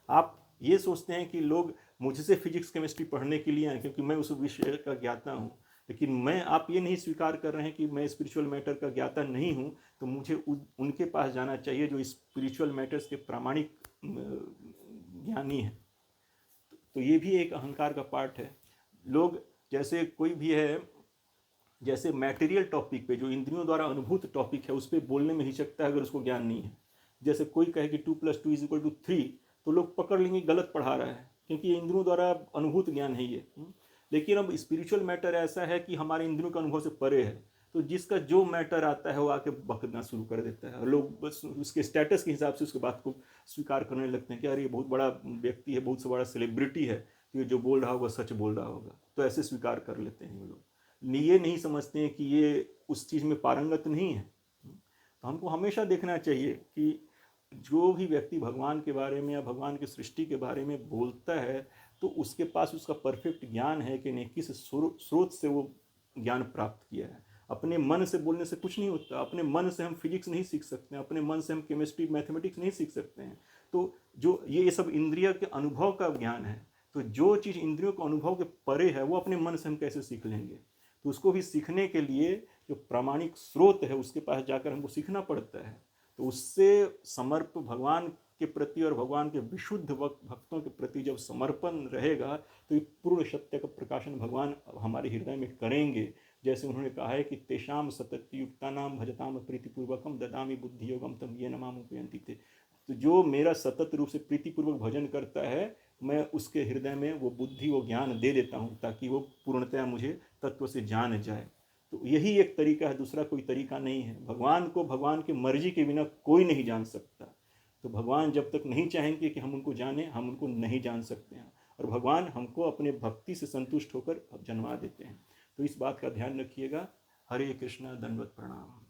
आप ये सोचते हैं कि लोग मुझसे फिजिक्स केमिस्ट्री पढ़ने के लिए आए क्योंकि मैं उस विषय का ज्ञाता हूँ, लेकिन आप ये नहीं स्वीकार कर रहे हैं कि मैं स्पिरिचुअल मैटर का ज्ञाता नहीं हूँ, तो मुझे उनके पास जाना चाहिए जो स्पिरिचुअल मैटर्स के प्रामाणिक ज्ञानी हैं। तो ये भी एक अहंकार का पार्ट है। लोग जैसे कोई भी है, जैसे मटेरियल टॉपिक पे, जो इंद्रियों द्वारा अनुभूत टॉपिक है, उस पर बोलने में हिचकता है अगर उसको ज्ञान नहीं है। जैसे कोई कहे कि 2 + 2 = 3, तो लोग पकड़ लेंगे गलत पढ़ा रहा है, क्योंकि ये इंद्रियों द्वारा अनुभूत ज्ञान है ये। लेकिन अब स्पिरिचुअल मैटर ऐसा है कि हमारे इंद्रियों के अनुभव से परे है, तो जिसका जो मैटर आता है वो आके बकना शुरू कर देता है, और लोग बस उसके स्टेटस के हिसाब से उसके बात को स्वीकार करने लगते हैं कि यार ये बहुत बड़ा व्यक्ति है, बहुत बड़ा सेलिब्रिटी है, तो ये जो बोल रहा होगा सच बोल रहा होगा, तो ऐसे स्वीकार कर लेते हैं लोग। ये नहीं समझते हैं कि ये उस चीज़ में पारंगत नहीं है। तो हमको हमेशा देखना चाहिए कि जो भी व्यक्ति भगवान के बारे में या भगवान की सृष्टि के बारे में बोलता है, तो उसके पास उसका परफेक्ट ज्ञान है कि नहीं, किस स्रोत से वो ज्ञान प्राप्त किया है। अपने मन से बोलने से कुछ नहीं होता। अपने मन से हम फिजिक्स नहीं सीख सकते हैं, अपने मन से हम केमिस्ट्री मैथमेटिक्स नहीं सीख सकते हैं। तो जो ये सब इंद्रिय के अनुभव का ज्ञान है, तो जो चीज़ इंद्रियों के अनुभव के परे है वो अपने मन से हम कैसे सीख लेंगे। तो उसको भी सीखने के लिए जो प्रामाणिक स्रोत है उसके पास जाकर हमको सीखना पड़ता है। तो उससे समर्प भगवान के प्रति और भगवान के विशुद्ध भक्तों के प्रति जब समर्पण रहेगा तो ये पूर्ण सत्य का प्रकाशन भगवान हमारे हृदय में करेंगे। जैसे उन्होंने कहा है कि तेषाम सततयुक्ता नाम भजताम प्रीतिपूर्वकम ददामी बुद्धि योगम तम ये नमाम उपयंती थे। तो जो मेरा सतत रूप से प्रीतिपूर्वक भजन करता है, मैं उसके हृदय में वो बुद्धि वो ज्ञान दे देता हूँ ताकि वो पूर्णतया मुझे तत्व से जान जाए। तो यही एक तरीका है, दूसरा कोई तरीका नहीं है। भगवान को भगवान की मर्जी के बिना कोई नहीं जान सकता। तो भगवान जब तक नहीं चाहेंगे कि हम उनको जानें, हम उनको नहीं जान सकते हैं। और भगवान हमको अपने भक्ति से संतुष्ट होकर जन्मा देते हैं। तो इस बात का ध्यान रखिएगा। हरे कृष्णा, दंडवत प्रणाम।